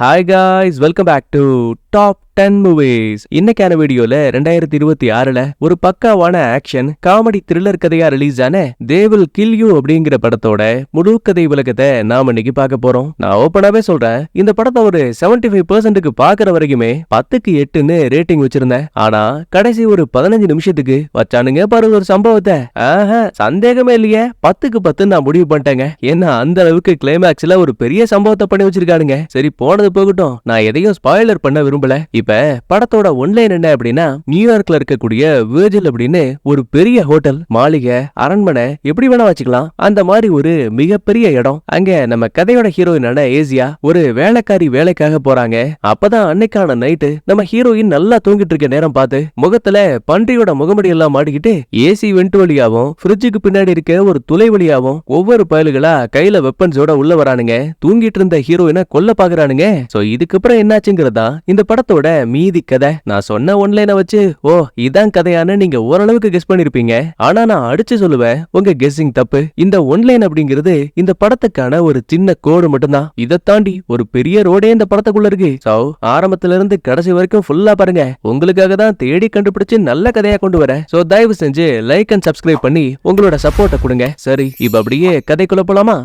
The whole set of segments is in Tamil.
Hi guys, welcome back to top 10 movies. இன்னைக்கான வீடியோல 2026ல ஒரு பக்காவான ஆக்ஷன் காமெடி த்ரில்லர் கதையா ரிலீஸ் ஆன தே வில் கில் யூ அப்படிங்கிற படத்தோட முழு கதை விளக்கத்தை நாம இன்னைக்கு பார்க்க போறோம். நான் ஓப்பனாவே சொல்றேன், இந்த படத்தை ஒரு 75%க்கு பாக்குற வரைக்குமே 10க்கு 8ன்னு ரேட்டிங் வச்சிருந்தேன். ஆனா கடைசி ஒரு 15 நிமிஷத்துக்கு வச்சானுங்க பாரு ஒரு சம்பவத்தை. சந்தேகமே இல்லையே, 10க்கு 10 நான் முடிவு பண்ணிட்டேங்க. ஏன்னா அந்த அளவுக்கு கிளைமேக்ஸ்ல ஒரு பெரிய சம்பவத்தை பண்ணி வச்சிருக்கானுங்க. சரி போனது போகட்டும், நான் எதையும் ஸ்பாயிலர் பண்ண விரும்பல. இப்ப படத்தோட ஒன்லைன் என்ன அப்படின்னா, நியூயார்க்ல இருக்கக்கூடிய வேர்ஜில் அப்படின்னு ஒரு பெரிய ஹோட்டல், மாளிகை, அரண்மனை எப்படி வேணா வச்சுக்கலாம், அந்த மாதிரி ஒரு மிகப்பெரிய இடம். அங்க நம்ம கதையோட ஹீரோயினான ஏசியா ஒரு வேலைக்காரி வேலைக்காக போறாங்க. அப்பதான் அன்னைக்கான நைட்டு நம்ம ஹீரோயின் நல்லா தூங்கிட்டு இருக்க நேரம் பார்த்து முகத்துல பன்றியோட முகமுடி எல்லாம் மாட்டிக்கிட்டு ஏசி வெண்ட் வழியாவும் ஃப்ரிட்ஜுக்கு பின்னாடி இருக்க ஒரு துளை வழியாவும் ஒவ்வொரு பயலுகளா கையில வெப்பன்ஸோட உள்ள வரானுங்க. தூங்கிட்டு இருந்த ஹீரோயினை கொல்ல பாக்குறானுங்க. சோ இதுக்கப்புறம் என்னாச்சுங்கிறதா இந்த படத்தோட மீதி கதை. நான் சொன்ன ஒன்லைனை வச்சு இதான் கதையான நீங்க ஓரளவுக்கு கெஸ் பண்ணிருப்பீங்க. ஆனா நான் அடிச்சு சொல்லுவேன், உங்க கெஸ்ஸிங் தப்பு. இந்த ஒன்லைன் அப்படிங்கிறது இந்த படத்துக்கான ஒரு சின்ன கோடு மட்டும்தான். இதை தாண்டி ஒரு பெரிய ரோடே இந்த படத்துக்குள்ள இருக்கு. சோ ஆரம்பத்துல இருந்து கடைசி வரைக்கும் ஃபுல்லா பாருங்க. உங்களுக்காக தான் தேடி கண்டுபிடிச்சு நல்ல கதையா கொண்டு வரேன். சோ தயவு செஞ்சு லைக் அண்ட் சப்ஸ்கிரைப் பண்ணி உங்களோட சப்போர்ட்டை கொடுங்க. சரி, இப்ப அப்படியே கதைக்குள்ள போலாமா?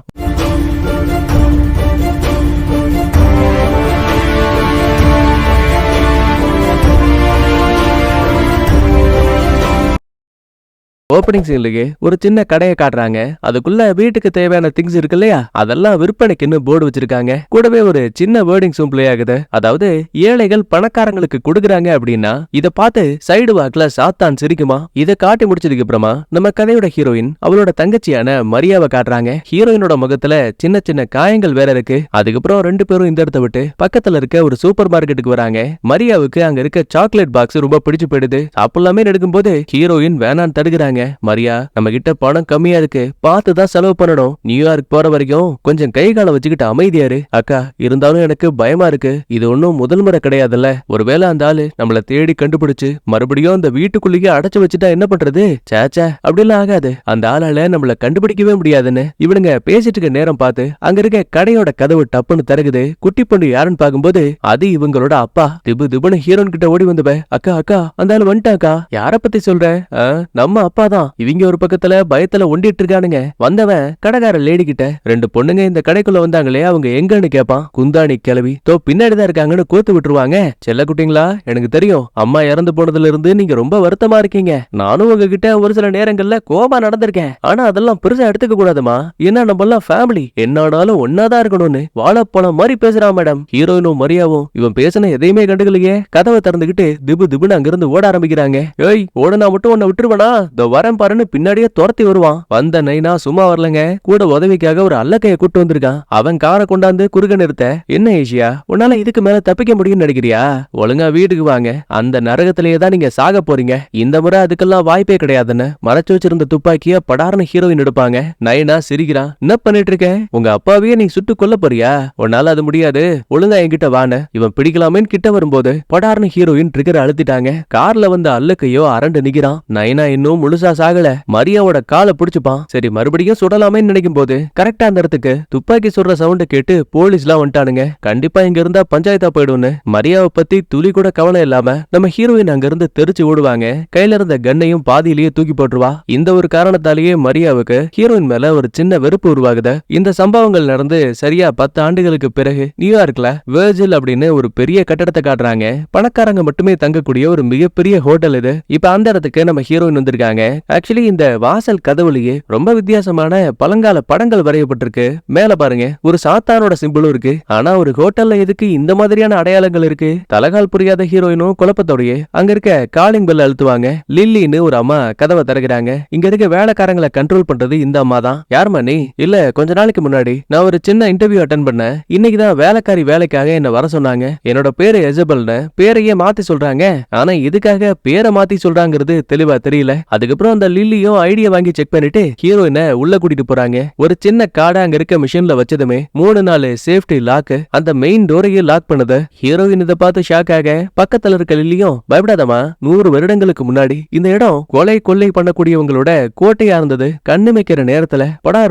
ஓப்பனிங் சீன்லயே ஒரு சின்ன கடையை காட்டுறாங்க. அதுக்குள்ள வீட்டுக்கு தேவையான திங்ஸ் இருக்கு இல்லையா, அதெல்லாம் விற்பனைக்குன்னு போர்டு வச்சிருக்காங்க. கூடவே ஒரு சின்ன வேர்டிங்ஸும் பிளே ஆகுது. அதாவது ஏழைகள் பணக்காரங்களுக்கு கொடுக்குறாங்க அப்படின்னா இத பார்த்து சைடு வாக்குல சாத்தான் சிரிக்குமா. இதை காட்டி முடிச்சதுக்கு அப்புறமா நம்ம கதையோட ஹீரோயின் அவளோட தங்கச்சியான மரியாவை காட்டுறாங்க. ஹீரோயினோட முகத்துல சின்ன சின்ன காயங்கள் வேற இருக்கு. அதுக்கப்புறம் ரெண்டு பேரும் இந்த இடத்த விட்டு பக்கத்துல இருக்க ஒரு சூப்பர் மார்க்கெட்டுக்கு வராங்க. மரியாவுக்கு அங்க இருக்க சாக்லேட் பாக்ஸ் ரொம்ப பிடிச்சு போயிடுது. சாப்பிடலாமே எடுக்கும் போது ஹீரோயின் வேணான்னு தடுக்கிறாங்க. மரியா, நம்ம கிட்ட பணம் கம்மியா இருக்கு, பார்த்துதான் செலவு பண்ணணும். நியூயார்க் போற வரைக்கும் கொஞ்சம் கை கால வச்சுக்கிட்டு அமைதியாரு. அக்கா, இருந்தாலும் எனக்கு பயமா இருக்கு. இது ஒன்னும் முதல் முறை கிடையாதுல்ல. ஒருவேளை அந்த ஆளு நம்மள தேடி கண்டுபிடிச்சு மறுபடியும் அந்த வீட்டுக்குள்ளேயே அடைச்சு வச்சுட்டா என்ன பண்றது? சேச்சா, அப்படிலாம் ஆகாது. அந்த ஆளால நம்மள கண்டுபிடிக்கவே முடியாதுன்னு இவனுங்க பேசிட்டு இருக்க நேரம் பார்த்து அங்க இருக்க கடையோட கதவு டப்புன்னு திறகுது. குட்டி பொண்ணு யாருன்னு பாக்கும்போது அது இவங்களோட அப்பா. திபு திபுன்னு ஹீரோன் கிட்ட ஓடி வந்துவ. அக்கா அக்கா, அந்த ஆளு வந்துட்டாக்கா. யார பத்தி சொல்ற? நம்ம அப்பா தான். இவங்க ஒரு பக்கத்துல பயத்துல ஒண்டிட்டு இருக்கானுங்க. வந்தவன் கடைக்கார லேடி கிட்ட, ரெண்டு பொண்ணுங்க இந்த கடைக்குள்ள வந்தாங்களே, அவங்க எங்கன்னு கேப்பான். குந்தாணி கிளவி தோ பின்னாடிதான் இருக்காங்கன்னு கோத்து விட்டுருவாங்க. செல்ல குட்டிங்களா, எனக்கு தெரியும் அம்மா இறந்து போனதுல இருந்து நீங்க ரொம்ப வருத்தமா இருக்கீங்க. நானும் உங்ககிட்ட ஒரு சில நேரங்கள்ல கோபமா நடந்திருக்கேன். ஆனா அதெல்லாம் பெருசா எடுத்துக்க கூடாதுமா. ஏன்னா நம்ம எல்லாம் ஃபேமிலி, என்னானாலும் ஒன்னாதான் இருக்கணும்னு வாழப்போன மாதிரி பேசுறான் மேடம். ஹீரோயினும் மரியாவும் இவன் பேசின எதையுமே கண்டுக்கலையே. கதவை திறந்துகிட்டு திபு திபுன்னு அங்கிருந்து ஓட ஆரம்பிக்கிறாங்க. ஏய், ஓடனா மட்டும் உன்னை விட்டுருவனா? வரேன் பாருன்னு பின்னாடியே துரத்தி வருவான். வந்த நைனா சும்மா வரலங்க, கூட உதவிக்காக ஒரு அல்லக்கைய கூட்டு வந்திருக்கான். அவன் காரை கொண்டாந்து குறுக்க நிறுத்த, என்ன ஏசியா, உன்னால இதுக்கு மேல தப்பிக்க முடியும்னு நினைக்கிறியா? ஒழுங்கா வீட்டுக்கு வாங்க, அந்த நரகத்திலேயே தான் நீங்க சாக போறீங்க. இந்த முறை அதுக்கெல்லாம் வாய்ப்பே கிடையாதுன்னு மறைச்சு வச்சிருந்த துப்பாக்கிய படார்னு ஹீரோயின் எடுப்பாங்க. நைனா சிரிக்கிறான். என்ன பண்ணிட்டு இருக்க? உங்க அப்பாவையே நீ சுட்டு கொல்ல போறியா? உன்னால அது முடியாது, ஒழுங்கா என்கிட்ட வான. இவன் பிடிக்கலாமேன்னு கிட்ட வரும்போது படார்னு ஹீரோயின் ட்ரிகர் அழுத்திட்டாங்க. கார்ல வந்த அல்லக்கையோ அரண்டு நிக்கிறான். நைனா இன்னும் முழுசா சாகல. மரியாவோட காலை பிடிச்சுப்பான். சரி மறுபடியும் சுடலாமே நினைக்கும் போது கரெக்டா அந்த இடத்துக்கு துப்பாக்கி சுடுற சவுண்ட் கேட்டு போலீஸ்லாம் வந்துட்டானுங்க. கண்டிப்பா இங்க இருந்தா பஞ்சாயத்தா போயிடும்னு மரியாவை பத்தி துளி கூட கவலை இல்லாம நம்ம ஹீரோயின் அங்க இருந்து தெரிச்சு ஓடுவாங்க. கையில இருந்த கண்ணையும் பாதியிலேயே தூக்கி போட்டுருவா. இந்த ஒரு காரணத்தாலேயே மரியாவுக்கு ஹீரோயின் மேல ஒரு சின்ன வெறுப்பு உருவாகுது. இந்த சம்பவங்கள் நடந்து சரியா 10 ஆண்டுகளுக்கு பிறகு நியூயார்க்ல வேர்ஜில் அப்படின்னு ஒரு பெரிய கட்டடத்தை காட்டுறாங்க. பணக்காரங்க மட்டுமே தங்கக்கூடிய ஒரு மிகப்பெரிய ஹோட்டல் இது. இப்ப அந்த இடத்துக்கு நம்ம ஹீரோயின் வந்திருக்காங்க. ஆக்சுவலி இந்த வாசல் கதவுலயே ரொம்ப வித்தியாசமான பழங்கால படங்கள் வரையப்பட்டிருக்கு. மேல பாருங்க, ஒரு சாத்தானோட சிம்பிளும் இருக்கு. ஆனா ஒரு ஹோட்டல்ல எதுக்கு இந்த மாதிரியான அடையாளங்கள் இருக்கு? தலகால் புரியாத ஹீரோயினும் குழப்பத்தோடயே அங்க இருக்க காலிங் பெல் அழுத்துவாங்க. லில்லின்னு ஒரு அம்மா கதவை திறக்கிறாங்க. இங்க இருக்க வேலைக்காரங்களை கண்ட்ரோல் பண்றது இந்த அம்மா தான். யாருமா நீ? இல்ல, கொஞ்ச நாளைக்கு முன்னாடி நான் ஒரு சின்ன இன்டர்வியூ அட்டென்ட் பண்ணேன். இன்னைக்கு தான் வேலைக்காரி வேலைக்காக என்ன வர சொன்னாங்க. என்னோட பேரு எசபெல்னு பேரையே மாத்தி சொல்றாங்க. ஆனா இதுக்காக பேரை மாத்தி சொல்றாங்கிறது தெளிவா தெரியல. அதுக்கப்புறம் அந்த லில்லியும் ஐடியா வாங்கி செக் பண்ணிட்டு ஹீரோயினை உள்ள கூட்டிட்டு போறாங்க. ஒரு சின்ன காடை அங்க இருக்க மிஷின்ல வச்சதுமே 3-4 சேஃப்டி லாக் அந்த மெயின் டோரையே லாக் பண்ணுது. ஹீரோயின் இதை பார்த்து ஷாக் ஆக பக்கத்துல இருக்க லில்லியும், பயப்படாதமா, 100 வருடங்களுக்கு முன்னாடி இந்த இடம் கொலை பண்ணக்கூடியவங்களோட கோட்டையா இருந்தது. கண்ணு வைக்கிற நேரத்துல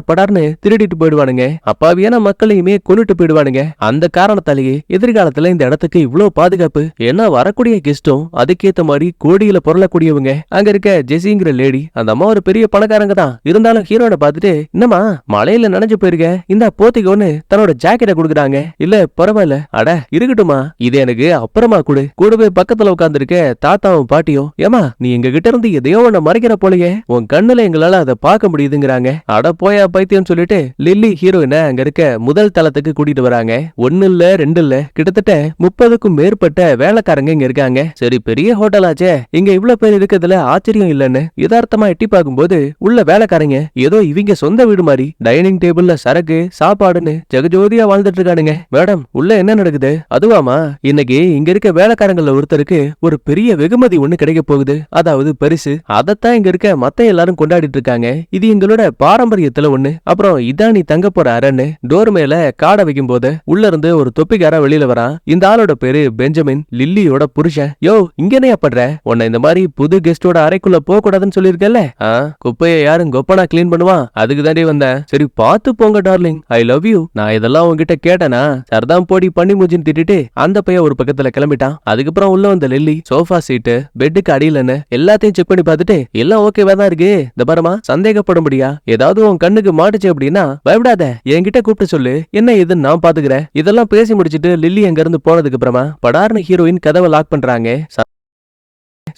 படார்னு திருடிட்டு போயிடுவானுங்க, அப்பாவியான மக்களையுமே கொன்னுட்டு போயிடுவானுங்க. அந்த காரணத்தாலேயே எதிர்காலத்துல இந்த இடத்துக்கு இவ்வளவு பாதுகாப்பு. ஏன்னா வரக்கூடிய கெஸ்டும் அதுக்கேத்த மாதிரி கோடியில பொருளக்கூடியவங்க. அங்க இருக்க ஜெசிங்கிற லேடி, அந்த அம்மா ஒரு பெரிய பணக்காரங்க தான். இருந்தாலும் ஹீரோனை பார்த்துட்டு, என்னமா மழையில நனைஞ்சு போயிருக்க, இந்த போத்திக்கோன்னு தன்னோட ஜாக்கெட்டை கொடுக்குறாங்க. இல்ல பரவாயில்ல, அட இருக்கட்டுமா, இது எனக்கு அப்புறமா கூடவே பக்கத்துல உட்கார்ந்து இருக்க தாத்தாவும் பாட்டியும், ஏமா நீ எங்க கிட்ட இருந்து எதையோ ஒண்ண மறைக்கிற போலயே, உன் கண்ணுல எங்களால அதை பார்க்க முடியுதுங்கிறாங்க. அட போயா பைத்தியம் சொல்லிட்டு லில்லி ஹீரோயினை அங்க இருக்க முதல் தளத்துக்கு கூட்டிட்டு வராங்க. 1 இல்ல 2 இல்ல, கிட்டத்தட்ட 30க்கும் மேற்பட்ட வேலைக்காரங்க இங்க இருக்காங்க. சரி, பெரிய ஹோட்டலாச்சே, இங்க இவ்வளவு பேர் இருக்கிறதுல ஆச்சரியம் இல்லன்னு யதார்த்தமா எட்டி பார்க்கும்போது உள்ள வேலைக்காரங்க ஏதோ இவங்க சொந்த வீடு மாதிரி டைனிங் டேபிள்ல சரக்கு சாப்பாடுன்னு ஜெகஜோதியா வாழ்ந்துட்டு இருக்கானுங்க. மேடம், உள்ள என்ன நடக்குது? அதுவாமா, இன்னைக்கு இங்க இருக்க வேலைக்காரங்கள ஒருத்தருக்கு ஒரு பெரிய வெகுமதி ஒண்ணு கிடைக்க போகுது, அதாவது பரிசு. அதத்தான் இங்க இருக்க மத்த எல்லாரும் கொண்டாடிட்டு இருக்காங்க. இது எங்களோட பாரம்பரியத்துல ஒண்ணு. அப்புறம் இதான் நீ தங்க போற அரன்னு டோர் மேல காடை வைக்கும் போது உள்ள இருந்து ஒரு தொப்பிக்கார வெளியில வரான். இந்த ஆளோட பேரு பெஞ்சமின், லில்லியோட புருஷன். யோ, இங்க என்னையா பண்ற? உன்னை இந்த மாதிரி புது கெஸ்டோட அறைக்குள்ள போக கூடாதுன்னு சொல்லிருக்கல, குப்பையை யாரும் கொப்பனா கிளீன் பண்ணுவான், அதுக்கு தாண்டி வந்தேன். சரி பார்த்து போங்க டார்லிங், ஐ லவ் யூ. நான் இதெல்லாம் உங்ககிட்ட கேட்டனா? சர்தாம் போடி பண்ணி மூஞ்சின்னு திட்டிட்டு அந்த பையன் ஒரு பக்கத்துல கிளம்பிட்டான். அதுக்கப்புறம் உள்ள வந்த லில்லி சோஃபா சீட்டு பெட்டுக்கு அடியிலன்னு எல்லாத்தையும் செக் பண்ணி பார்த்துட்டு, எல்லாம் ஓகேவா தான் இருக்கு, இந்த பாருமா, சந்தேகப்படும்படியா ஏதாவது உன் கண்ணுக்கு மாட்டுச்சு அப்படின்னா பயப்படாத, என்கிட்ட கூப்பிட்டு சொல்லு, என்ன இதுன்னு நான் பாத்துக்கிறேன். இதெல்லாம் பேசி முடிச்சிட்டு லில்லி அங்க இருந்து போனதுக்கு அப்புறமா படார்னு ஹீரோயின் கதவை லாக் பண்றாங்க.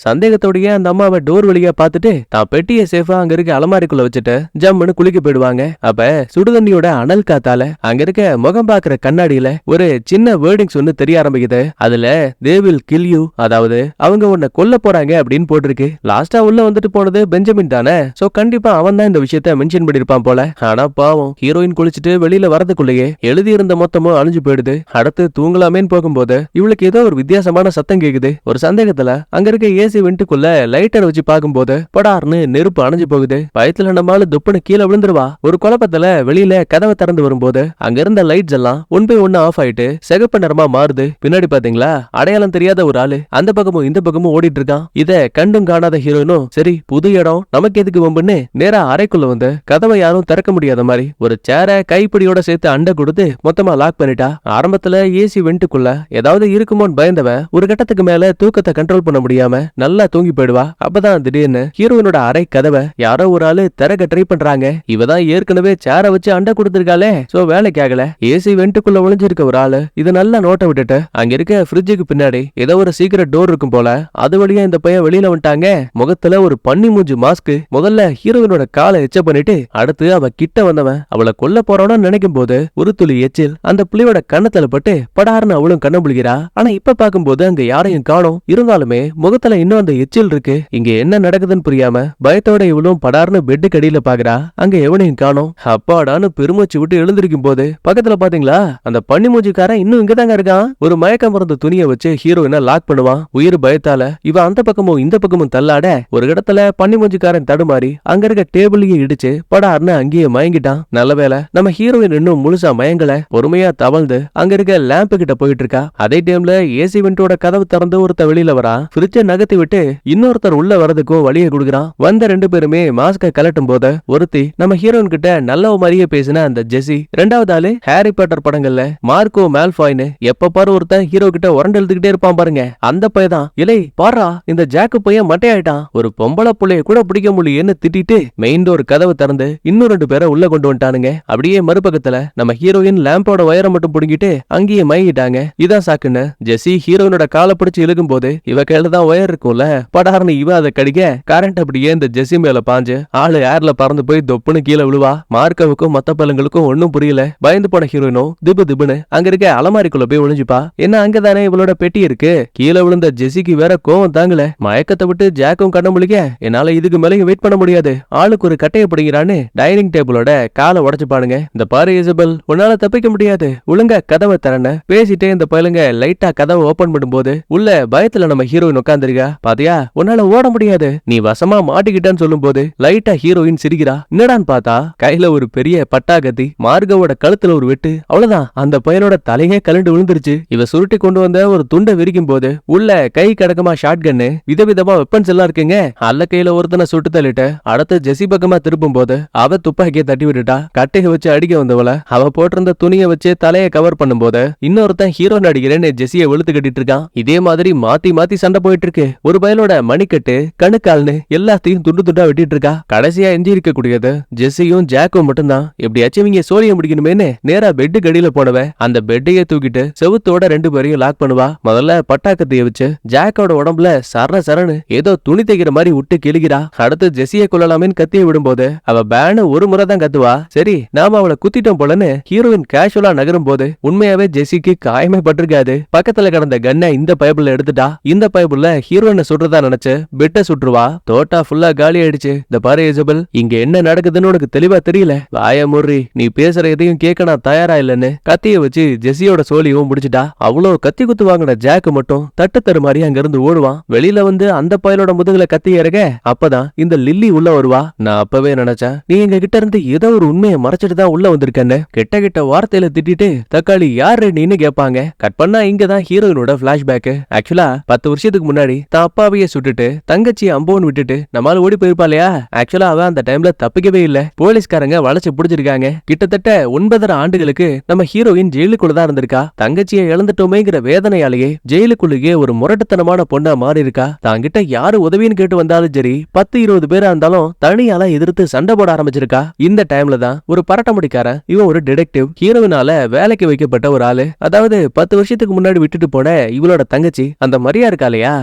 சந்தேகத்தோடய அந்த அம்மாவை டோர் வழியா பார்த்துட்டு தான் பெட்டியை சேஃபா அங்க இருக்க அலமாரிக்குள்ள வச்சுட்டு ஜம்முன்னு குளிக்க போயிடுவாங்க. அப்ப சுடுதண்ணியோட அனல் காத்தால அங்க இருக்க முகம் பாக்குற கண்ணாடியில ஒரு சின்ன வேர்டிங்ஸ் ஒன்னு தெரிய ஆரம்பிக்குது. அதுல they will kill you, அதாவது அவங்க உன்னை கொல்ல போறாங்க அப்படின்னு போட்டிருக்கு. லாஸ்டா உள்ள வந்துட்டு போனது பெஞ்சமின் தானே, சோ கண்டிப்பா அவன் தான் இந்த விஷயத்த மென்ஷன் பண்ணிருப்பான் போல. ஆனா பாவம், ஹீரோயின் குளிச்சுட்டு வெளியில வரதுக்குள்ளேயே எழுதி இருந்த மொத்தமும் அழிஞ்சு போயிடுது. அடுத்து தூங்கலாமேன்னு போகும்போது இவளுக்கு ஏதோ ஒரு வித்தியாசமான சத்தம் கேக்குது. ஒரு சந்தேகத்துல அங்க இருக்க ஏசி வெண்டுக்குள்ள லைட்டர் வச்சு பாக்கும்போது படார்னு நெருப்பு அணைஞ்சு போகுது. பயத்துல நம்மால துப்புன்னு கீழே விழுந்துருவா. ஒரு குழப்பத்துல வெளியில கதவை திறந்து வரும்போது அங்க இருந்த லைட்ஸ் எல்லாம் ஒன் பை ஒன்னு ஆஃப் ஆயிட்டு சிகப்பு நிறமா மாறுது. பின்னாடி பாத்தீங்களா, அடையாளம் தெரியாத ஒரு ஆளு அந்த பக்கமும் இந்த பக்கமும் ஓடிட்டு இருக்கான். இத கண்டும் காணாத ஹீரோயினும், சரி புது இடம் நமக்கு எதுக்கு வம்புன்னு நேரா அறைக்குள்ள வந்து கதவை யாரும் திறக்க முடியாத மாதிரி ஒரு சேரை கைப்பிடியோட சேர்த்து அண்டை கொடுத்து மொத்தமா லாக் பண்ணிட்டா. ஆரம்பத்துல ஏசி வெண்டுக்குள்ள ஏதாவது இருக்குமோன்னு பயந்தவன் ஒரு கட்டத்துக்கு மேல தூக்கத்தை கண்ட்ரோல் பண்ண முடியாம நல்லா தூங்கி போயிடுவா. அப்பதான் திடீர்னு ஹீரோயினோட அறை கதவை யாரோ ஒரு ஆளு திறக்க ட்ரை பண்றாங்க. இவதான் ஏற்கனவே சேரை வச்சு அண்டை கொடுத்திருக்காளே, சோ வேலைக்கு ஆகல. ஏசி வெண்டுக்குள்ள ஒளிஞ்சிருக்க ஒரு ஆளு இத நல்லா நோட்ட விட்டுட்டு அங்க இருக்க ஃப்ரிட்ஜுக்கு பின்னாடி ஏதோ ஒரு சீக்கிரட் டோர் இருக்கும் போல, அது வழியா இந்த பையன் வெளியில வந்துட்டாங்க. முகத்துல ஒரு பன்னி மூஞ்சி மாஸ்க். முதல்ல ஹீரோயினோட காலை எச்ச பண்ணிட்டு அடுத்து அவ கிட்ட வந்தவன் அவளை கொல்ல போறான்னு நினைக்கும் போது ஒரு துளி எச்சில் அந்த புள்ளியோட கண்ணத்துல பட்டு படார்னு அவளும் கண்ண முழிக்கிறா. ஆனா இப்ப பாக்கும்போது அங்க யாரையும் காணோம். இருந்தாலுமே முகத்துல இன்னும் அந்த எச்சில் இருக்கு. இங்க என்ன நடக்குதுன்னு புரியாம பயத்தோட இவளும் படார்னு பெட்டு கடியில பாக்குறா. அங்க எவனையும் காணோம். அப்பாடான்னு பெருமூச்சு விட்டு எழுந்திருக்கும் போது பக்கத்துல பாத்தீங்களா, அந்த பன்னி மூஞ்சிக்காரன் இன்னும் இங்கதாங்க இருக்கான். ஒரு மயக்கம் மறந்த துணியை வச்சு ஹீரோயினை லாக் பண்ணுவான். உயிர் பயத்தால இவ அந்த பக்கமும் இந்த பக்கமும் தள்ளாட ஒரு இடத்துல பன்னி மூஞ்சிக்காரன் தடுமாறி அங்க இருக்க டேபிளையே இடிச்சு படார்னு அங்கேயே மயங்கிட்டான். நல்லவேளை நம்ம ஹீரோயின் இன்னும் முழுசா மயங்கல. பொறுமையா தவழ்ந்து அங்க இருக்க லேம்பு கிட்ட போயிட்டு இருக்கா. அதே டைம்ல ஏசி வெண்டோட கதவு திறந்து ஒருத்த வெளியில வரா. ஃப்ரிட்ஜை நகர்த்தி விட்டு இன்னொருத்தர் உள்ள வரதுக்கும் வழியை கொடுக்குறான். வந்த 2 பேருமே மாஸ்க கலட்டும் போது ஒருத்தி நம்ம ஹீரோயின் கிட்ட நல்ல மாதிரியே பேசின அந்த ஜெசி, 2வது ஆளு ஹாரி பாட்டர் படங்கள்ல மார்க்கோ மேல்ஃபாய்னு எப்ப பாரு ஒருத்தன் ஹீரோ கிட்ட உரண்டு எழுதுகிட்டே இருப்பான் பாருங்க, அந்த பையதான். இலை பாரா, இந்த ஜாக்கு பையன் மட்டையாயிட்டான், ஒரு பொம்பளை புள்ளைய கூட பிடிக்க முடியேன்னு திட்டிட்டு மெயின் டோர் கதவு திறந்து இன்னும் 2 பேரை உள்ள கொண்டு வந்துட்டானுங்க. அப்படியே மறுபக்கத்துல நம்ம ஹீரோயின் லேம்போட வயரை மட்டும் புடுங்கிட்டு அங்கேயே மயங்கிட்டாங்க. இதான் சாக்குன்னு ஜெசி ஹீரோயினோட காலை பிடிச்சு இழுக்கும் போது இவ கையில தான் ஒயர் இருக்கும்ல, படார்னு இவ அதை கடிக்க கரண்ட் அப்படியே இந்த ஜெசி மேல பாஞ்சு ஆளு ஏர்ல பறந்து போய் தொப்புன்னு கீழே விழுவா. மார்க்கவுக்கும் மத்த பழங்களுக்கும் ஒன்னும் புரியல. பயந்து போன ஹீரோயினும் திபுன்னு அங்க இருக்க அலமாரிக்குள்ள போய் ஒளிஞ்சுப்பா. என்ன அங்கதானே இவளோட பெட்டி இருக்கு. கீழே விழுந்த ஜெசிக்கு வேற கோவம் தாங்கல. மயக்கத்தை விட்டு ஜாக்கும் கண்ண முழிக்க, என்னால இதுக்கு மேலேயும் வெயிட் பண்ண முடியாது, ஆளுக்கு ஒரு கட்டையை பிடிக்கிறான்னு டைனிங் டேபிளோட காலை உடைச்சு பாருங்க. இந்த பாரு இசபெல், உன்னால தப்பிக்க முடியாது, ஒழுங்கா கதவை திறன பேசிட்டே இந்த பையலுங்க லைட்டா கதவை ஓபன் பண்ணும்போது உள்ள பயத்துல நம்ம ஹீரோயின் உட்காந்துருக்கா. பாத்தியா உன்னால ஓட முடியாது, நீ வசமா மாட்டிக்கிட்டான்னு சொல்லும் போது லைட்டா ஹீரோயின் சிரிக்கிறா. என்னடான்னு பார்த்தா கையில ஒரு பெரிய பட்டா கத்தி, மார்கவோட கழுத்துல ஒரு வெட்டு. அவ்வளவுதான், அந்த பையனோட தலையே கலண்டு விழுந்துருச்சு. இவ சுருட்டி கொண்டு வந்த ஒரு துண்டை விரிக்கும் போது உள்ள கை கடக்கமா ஷாட் கன்னு, விதவிதமா வெப்பன்ஸ் எல்லாம் இருக்குங்க. அல்ல கையில ஒருத்தனை சுட்டு தள்ளிட்டு அடுத்து ஜெசி பக்கமா திருப்பும் போது அவ துப்பாக்கியை தட்டி விட்டுட்டா. கட்டையை வச்சு அடிக்க வந்தவள அவ போட்டிருந்த துணியை வச்சு தலையை கவர் பண்ணும் போது இன்னொருத்தன் ஹீரோ நடிக்கிறேன்னு ஜெசியை வெளுத்து கட்டிட்டு இருக்கான். இதே மாதிரி மாத்தி மாத்தி சண்டை போயிட்டு இருக்கு. ஒரு பயலோட மணிக்கட்டு கணுக்கால்னு எல்லாத்தையும் துண்டு துண்டா வெட்டிட்டு இருக்கா. கடைசியா எஞ்சி இருக்க கூடியது ஜெசியும் ஜாக்கும் மட்டும்தான். எப்படியாச்சும் இவங்க சோழிய முடிக்கணுமேனு நேரா பெட்டு கடியில போனவ அந்த பெட்டையே தூக்கிட்டு செவுத்தோட 2 பேரையும் லாக் பண்ணுவா. முதல்ல பட்டாக்கத்தைய வச்சு ஜாக்கோட உடம்புல சர சரனு ஏதோ துணி தைக்கிற மாதிரி விட்டு கிழிக்கிறா. அடுத்து ஜெசியை கொள்ளலாமேன்னு கத்திய விடும்போது அவ பேனு ஒரு முறை தான் கத்துவா. சரி நாம அவளை குத்திட்டோம் போலன்னு ஹீரோயின் கேஷுவலா நகரும் போது உண்மையாவே ஜெசிக்கு காயமே பட்டிருக்காது. பக்கத்துல கடந்த கன்னை இந்த பைபிள்ல எடுத்துட்டா. இந்த பைபிள்ல ஹீரோயினை சுடுறதா நினைச்சு பெட்ட சுட்டுருவா. தோட்டா ஃபுல்லா காலி ஆயிடுச்சு. இந்த பாரு இசபெல், இங்க என்ன நடக்குதுன்னு உனக்கு தெளிவா தெரியல. வாய முறி, நீ பேசுற எதையும் கேட்க நான் தயாரா இல்லன்னு கத்திய வச்சு ஜெசியோட சோழியும் முடிச்சுட்டா. அவ்வளவு கத்தி குத்து வாங்கின ஜாக்கு மட்டும் தட்டு தரு மாதிரி அங்க இருந்து ஓடுவான். வெளியில வந்து அந்த பயலோட முதுகுல கத்தி இறங்க அப்பதான் இந்த லில்லி உள்ள வருவா. நான் அப்பவே நினைச்சேன் நீ எங்க கிட்ட இருந்து ஏதோ ஒரு உண்மையை மறைச்சிட்டு தான் உள்ள வந்திருக்கேன்னு. கிட்ட கிட்ட வார்த்தையில திட்டிட்டு தக்காளி யாரு நீன்னு கேட்பாங்க. கட் பண்ணா இங்கதான் ஹீரோயினோட பிளாஷ்பேக். ஆக்சுவலா 10 வருஷத்துக்கு முன்னாடி தான் அப்பாவையே சுட்டுட்டு தங்கச்சி அம்போன்னு விட்டுட்டு நம்மால ஓடி போயிருப்பா இல்லையா. ஆக்சுவலா அவ அந்த டைம்ல தப்பிக்கவே இல்ல. போலீஸ்காரங்க வளைச்சு புடிச்சிருக்காங்க. கிட்டத்தட்ட 9.5 ஆண்டுகளுக்கு நம்ம ஹீரோயின் ஜெயிலுக்குள்ளதான் இருந்திருக்கா. தங்கச்சியை இழந்துட்டோமேங்கிற வேதனையாலேயே ஜெயிலுக்குள்ளேயே ஒரு முரட்டுத்தனமான பொண்ணா மாறி இருக்கா. தாங்கிட்ட யாரு உதவின்னு கேட்டு வந்தாலும் சரி 10-20 பேரா இருந்தாலும் தனியால எதிர்த்து சண்டை போட ஆரம்பிச்சிருக்கா. இந்த டைம்ல தான் ஒரு பரட்ட முடிக்காரன், இவன் ஒரு டிடெக்டிவ், ஹீரோயினால வேலைக்கு வைக்கப்பட்ட ஒரு ஆளு. அதாவது 10 வருஷத்துக்கு முன்னாடி விட்டுட்டு போன இவளோட தங்கச்சி அந்த மரியா இருக்கா இல்லையா,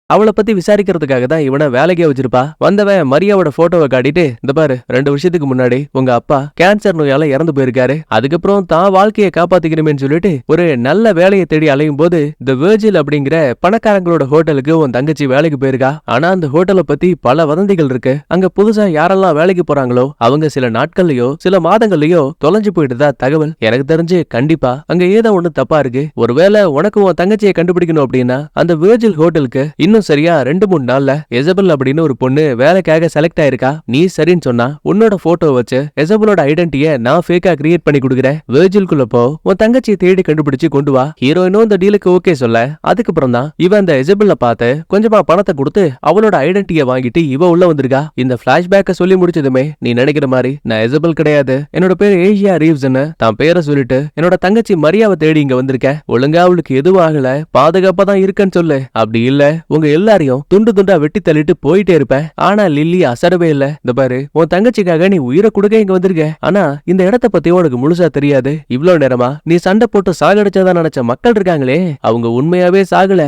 அவளை பத்தி விசாரிக்கிறதுக்காக தான் இவனை வேலைக்கே வச்சிருப்பா. வந்தவன் மரியாவோட போட்டோவை காட்டிட்டு இந்த பாரு 2 வருஷத்துக்கு முன்னாடி உங்க அப்பா கேன்சர் நோயால இறந்து போயிருக்காரு. அதுக்கப்புறம் தான் வாழ்க்கையை காப்பாத்திக்கணுமேன்னு சொல்லிட்டு ஒரு நல்ல வேலையை தேடி அலையும் போது தி வெர்ஜில் அப்படிங்கிற பணக்காரங்களோட ஹோட்டலுக்கு உன் தங்கச்சி வேலைக்கு போயிருக்கா. ஆனா அந்த ஹோட்டலை பத்தி பல வதந்திகள் இருக்கு. அங்க புதுசா யாரெல்லாம் வேலைக்கு போறாங்களோ அவங்க சில நாட்கள்லயோ சில மாதங்கள்லயோ தொலைஞ்சு போயிட்டுதா தகவல். எனக்கு தெரிஞ்சு கண்டிப்பா அங்க ஏதோ ஒண்ணு தப்பா இருக்கு. ஒருவேளை உனக்கு உன் தங்கச்சியை கண்டுபிடிக்கணும் அப்படின்னா அந்த வெர்ஜில் ஹோட்டலுக்கு இன்னும் சரியா 2-3 நாள்ல எசபெல் அப்படின்னு ஒரு பொண்ணு வேலைக்காக செலக்ட் ஆயிருக்கா. நீ சரின்னு சொன்னா உன்னோட போட்டோ வச்சு எசபெலோட ஐடென்டிட்டியை நான் ஃபேக்கா கிரியேட் பண்ணி கொடுக்குறேன். வெர்ஜில்குள்ள போ, உன் தங்கச்சியை தேடி கண்டுபிடிச்சு கொண்டு வா. ஹீரோயினும் இந்த டீலுக்கு ஓகே சொல்ல அதுக்கப்புறம் தான் இவன் அந்த எசபெல்ல பார்த்து கொஞ்சமா பணத்தை கொடுத்து அவளோட ஐடென்டிட்டியை வாங்கிட்டு இவ உள்ள வந்திருக்கா. இந்த பிளாஷ்பேக்க சொல்லி முடிச்சதுமே நீ நினைக்கிற மாதிரி நான் எசபெல் கிடையாது, என்னோட பேர் ஏஷியா ரீவ்ஸ்னு தான் பேரை சொல்லிட்டு என்னோட தங்கச்சி மரியாவை தேடி இங்க வந்திருக்கேன். ஒழுங்கா அவளுக்கு எதுவும் ஆகல, பாதுகாப்பா தான் இருக்கன்னு சொல்லு. அப்படி இல்ல உங்க எல்லாரையும் துண்டு துண்டா வெட்டி தள்ளிட்டு போயிட்டே இருப்பேன். ஆனா லில்லி அசரவே இல்ல. இந்த பாரு உன் தங்கச்சிக்காக நீ உயிரை கொடுக்க இங்க வந்திருக்க. ஆனா இந்த இடத்த பத்தி உனக்கு முழுசா தெரியாது. இவ்வளவு நேரமா நீ சண்டை போட்டு சாகடிச்சதா நினைச்ச மக்கள் இருக்காங்களே அவங்க உண்மையாவே சாகல.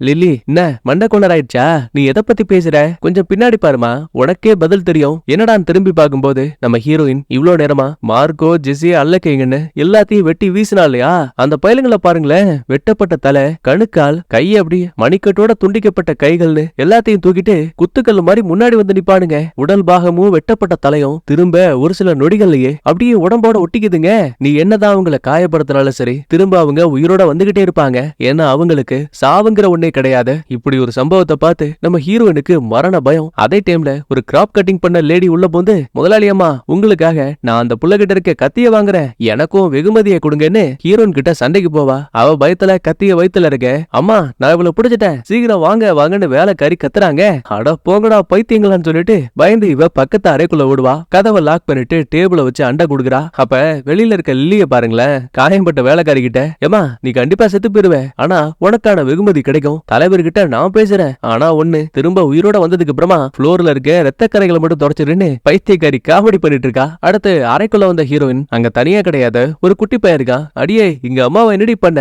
லில்லி என்ன மண்டை கொண்டர் ஆயிடுச்சா? நீ எதை பத்தி பேசுற? கொஞ்சம் பின்னாடி பாருமா, உனக்கே பதில் தெரியும். என்னடான்னு திரும்பி பார்க்கும்போது நம்ம ஹீரோயின் இவ்வளவு நேரமா மார்க்கோ ஜெசி அல்லக்கைங்கன்னு எல்லாத்தையும் வெட்டி வீசினா இல்லையா, அந்த பயலுங்களை பாருங்களேன். வெட்டப்பட்ட தலை, கணுக்கால், கை, அப்படி மணிக்கட்டோட துண்டிக்கப்பட்ட கைகள்னு எல்லாத்தையும் தூக்கிட்டு குத்துக்கல் மாதிரி முன்னாடி வந்து நிப்பானுங்க. உடல் பாகமும் வெட்டப்பட்ட தலையும் திரும்ப ஒரு சில நொடிகள்லயே அப்படியே உடம்போட ஒட்டிக்குதுங்க. நீ என்னதான் அவங்களை காயப்படுத்தினாலும் சரி திரும்ப அவங்க உயிரோட வந்துகிட்டே இருப்பாங்க. ஏன்னா அவங்களுக்கு சாவுங்கிற ஒன்னே கிடையாது. இப்படி ஒரு சம்பவத்தை பார்த்து நம்ம ஹீரோயினுக்கு மரண பயம். அதே டைம்ல ஒரு கிராப் கட்டிங் பண்ண லேடி உள்ள போந்து முதலாளி அம்மா உங்களுக்காக நான் அந்த புள்ளகிட்ட இருக்க கத்திய வாங்குறேன், எனக்கும் வெகுமதியை கொடுங்கன்னு ஹீரோயின் கிட்ட சண்டைக்கு போவா. அவ பயத்துல கத்திய வயித்துல இருக்க, அம்மா நான் இவளை பிடிச்சிட்டேன் சீக்கிரம் வாங்க வாங்கன்னு வேலைக்காரி கத்துறாங்க. அட போங்கடா பைத்தியங்களான்னு சொல்லிட்டு பயந்து இவ பக்கத்து அறைக்குள்ள ஓடுவா. கதவை லாக் பண்ணிட்டு டேபிள வச்சு அண்டை குடுக்குறா. அப்ப வெளியில இருக்க லில்லிய பாருங்களேன், காயம்பட்ட வேலைக்காரி கிட்ட, ஏமா நீ கண்டிப்பா செத்து போயிருவ, ஆனா உனக்கான வெகுமதி கிடைக்கும். தலைவர்கிட்ட நான் பேசுறேன், ஆனா ஒண்ணு திரும்ப உயிரோட வந்ததுக்கு அப்புறமா புளோர்ல இருக்க ரத்த கரைகளை மட்டும் தொடச்சிருன்னு பைத்தியக்காரி காமெடி பண்ணிட்டு இருக்கா. அடுத்து அறைக்குள்ள வந்த ஹீரோயின் அங்க தனியா கிடையாது, ஒரு குட்டி பையன் இருக்கா. அடியே இங்க அம்மாவை என்னடி பண்ண?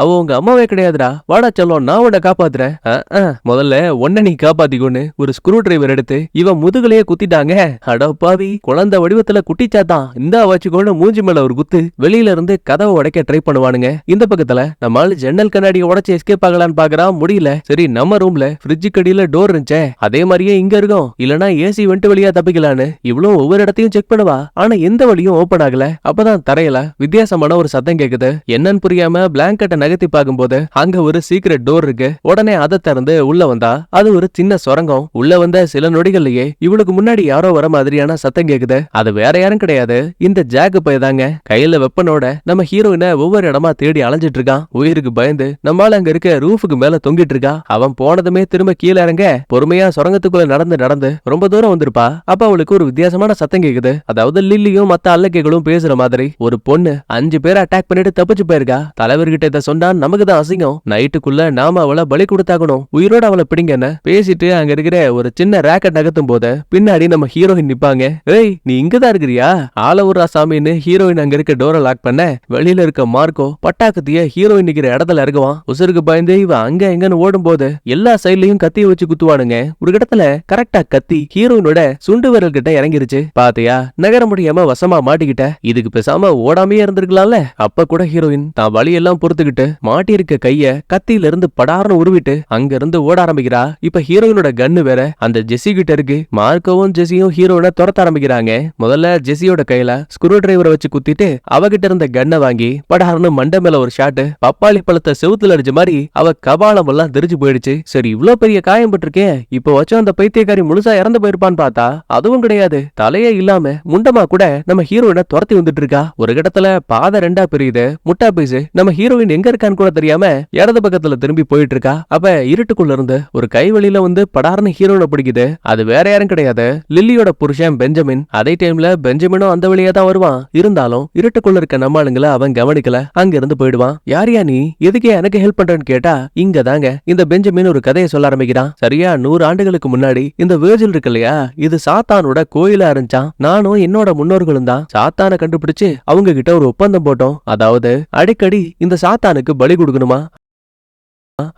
அவ உங்க அம்மாவே கிடையாதுடா, வாடா செல்லம் நான் உன்னை காப்பாத்துறேன். முதல்ல ஒன்ன நீ காப்பாத்திக்கொன்னு ஒரு ஸ்க்ரூ டிரைவர் எடுத்து இவன் முதுகுலையே குத்திட்டாங்க. அட பாவி, குழந்தை வடிவத்துல குட்டிச்சாத்தான் இந்தா வச்சுக்கொண்டு மூஞ்சி மேல ஒரு குத்து. வெளியில இருந்து கதவை உடைக்க ட்ரை பண்ணுவானுங்க. இந்த பக்கத்துல நம்மால் ஜன்னல் கண்ணாடியை உடைச்சு எஸ்கேப் ஆகலான்னு பாக்குறான், முடியல. சரி நம்ம ரூம்ல ஃப்ரிட்ஜ் கடியில டோர் இருந்துச்சே அதே மாதிரியே இங்க இருக்கும், இல்லனா ஏசி வெண்ட் வழியா தப்பிக்கலான்னு இவ்வளவு ஒவ்வொரு இடத்தையும் செக் பண்ணுவா. ஆனா எந்த வழியும் ஓபன் ஆகல. அப்பதான் தரையில வித்தியாசமான ஒரு சத்தம் கேக்குது. என்னன்னு புரியாம பிளாங்கெட்டை நகர்த்தி பார்க்கும்போது அங்க ஒரு சீக்ரெட் டோர் இருக்கு. உடனே அதை இருந்து உள்ள வந்தா அது ஒரு சின்ன சுரங்கம். உள்ள வந்த சில நொடிகள்லயே இவளுக்கு முன்னாடி யாரோ வர மாதிரியான சத்தம் கேக்குது. அது வேற யாரும் கிடையாது, இந்த ஜாக் பையதாங்க. கையில வெப்பனோட நம்ம ஹீரோயினை ஒவ்வொரு இடமா தேடி அலைஞ்சிட்டு இருக்கான். உயிருக்கு பயந்து நம்மால அங்க இருக்க ரூஃபுக்கு மேல தொங்கிட்டு இருக்கா. அவன் போனதுமே திரும்ப கீழே இறங்க பொறுமையா சுரங்கத்துக்குள்ள நடந்து நடந்து ரொம்ப தூரம் வந்திருப்பா. அப்ப அவளுக்கு ஒரு வித்தியாசமான சத்தம் கேக்குது. அதாவது லில்லியும் மத்த அல்லக்கைகளும் பேசுற மாதிரி. ஒரு பொண்ணு 5 பேரை அட்டாக் பண்ணிட்டு தப்பிச்சு போயிருக்கா. தலைவர்கிட்ட இதை சொன்னா நமக்கு தான் அசிங்கம். நைட்டுக்குள்ள நாம அவளை பலி கொடுத்தாகணும். உயிரோட அவளை பிடிங்கன்னு பேசிட்டு அங்க இருக்கிற ஒரு சின்ன ராக்கெட் நகர்த்தும் போது பின்னாடி நம்ம ஹீரோயின் நிப்பாங்க. ஏய், நீ இங்கதான் இருக்கிறியா? ஆலவுரா சாமின்னு ஹீரோயின் அங்க இருக்க டோரை லாக் பண்ண வெளியில இருக்க மார்க்கோ பட்டாக்கத்திய ஹீரோயின் நிக்கிற இடத்துல இறங்குவான். உசுருக்கு பயந்து இவன் அங்க எங்கன்னு ஓடும் போது எல்லா சைட்லயும் கத்திய வச்சு குத்துவானுங்க. ஒரு இடத்துல கரெக்டா கத்தி ஹீரோயினோட சுண்டு விரல் கிட்ட இறங்கிருச்சு. பாத்தியா, நகர முடியாம வசமா மாட்டிக்கிட்ட. இதுக்கு பேசாம ஓடாமையே இருந்திருக்கலாம்ல. அப்ப கூட ஹீரோயின் தான் வலியெல்லாம் பொறுத்துக்கிட்டு மாட்டியிருக்க கைய கத்தியில இருந்து படார்னு உருவிட்டு அங்க இருந்து ஓட ஆரம்பிக்கிறா. இப்ப ஹீரோயினோட கன்னு வேற அந்த ஜெஸி கிட்ட இருக்கு. மார்க்கோவும் ஜெஸியும் ஹீரோயினை துரத்த ஆரம்பிக்கிறாங்க. முதல்ல ஜெஸியோட கையில ஸ்க்ரூ டிரைவரை வச்சு குத்திட்டு அவகிட்ட இருந்த கன்னை வாங்கி படார்னு மண்டை மேல ஒரு ஷாட். பப்பாளி பழத்தை செவுத்துல அடிச்ச மாதிரி அவ கபாலம் எல்லாம் தெரிஞ்சு போயிடுச்சு. சரி, இவ்ளோ பெரிய காயம் பட்டிருக்கே, இப்போ வச்சும் அந்த பைத்தியக்காரி முழுசா இறந்து போயிருப்பான்னு பார்த்தா அதுவும் கிடையாது. தலையே இல்லாம முண்டமா கூட நம்ம ஹீரோயினை துரத்தி வந்துட்டு இருக்கா. ஒரு இடத்துல பாதை ரெண்டா பிரியுது. முட்டா பீஸ் நம்ம ஹீரோயின் எங்க இருக்கான்னு கூட தெரியாம இடது பக்கத்துல திரும்பி போயிட்டு இருக்கா. அப்ப இருட்டுக்குள்ள இருந்து ஒரு கைவழியில வந்து படார்னு ஹீரோயினை பிடிக்குது. அது வேற யாரும் கிடையாது, லில்லியோட புருஷன் பெஞ்சமின். அதே டைம்ல பெஞ்சமினும் அந்த வழியா தான் வருவான். இருந்தாலும் இருட்டுக்குள்ள இருக்க நம்ம ஆளுங்களை அவன் கவனிக்கல. அங்க இருந்து போயிடுவான். யாரியா நீ, எதுக்கே எனக்கு ஹெல்ப் பண்றேன்னு கேட்டா இங்க தாங்க இந்த பெஞ்சமின் ஒரு கதையை சொல்ல ஆரம்பிக்கிறான். சரியா 100 ஆண்டுகளுக்கு முன்னாடி இந்த வேர்ஜில் இருக்கு இல்லையா, இது சாத்தானோட கோயிலா இருந்துச்சான். நானும் என்னோட முன்னோர்களும் தான் சாத்தானை கண்டுபிடிச்சு அவங்க கிட்ட ஒரு ஒப்பந்தம் போட்டோம். அதாவது அடிக்கடி இந்த சாத்தானுக்கு பலி கொடுக்கணுமா.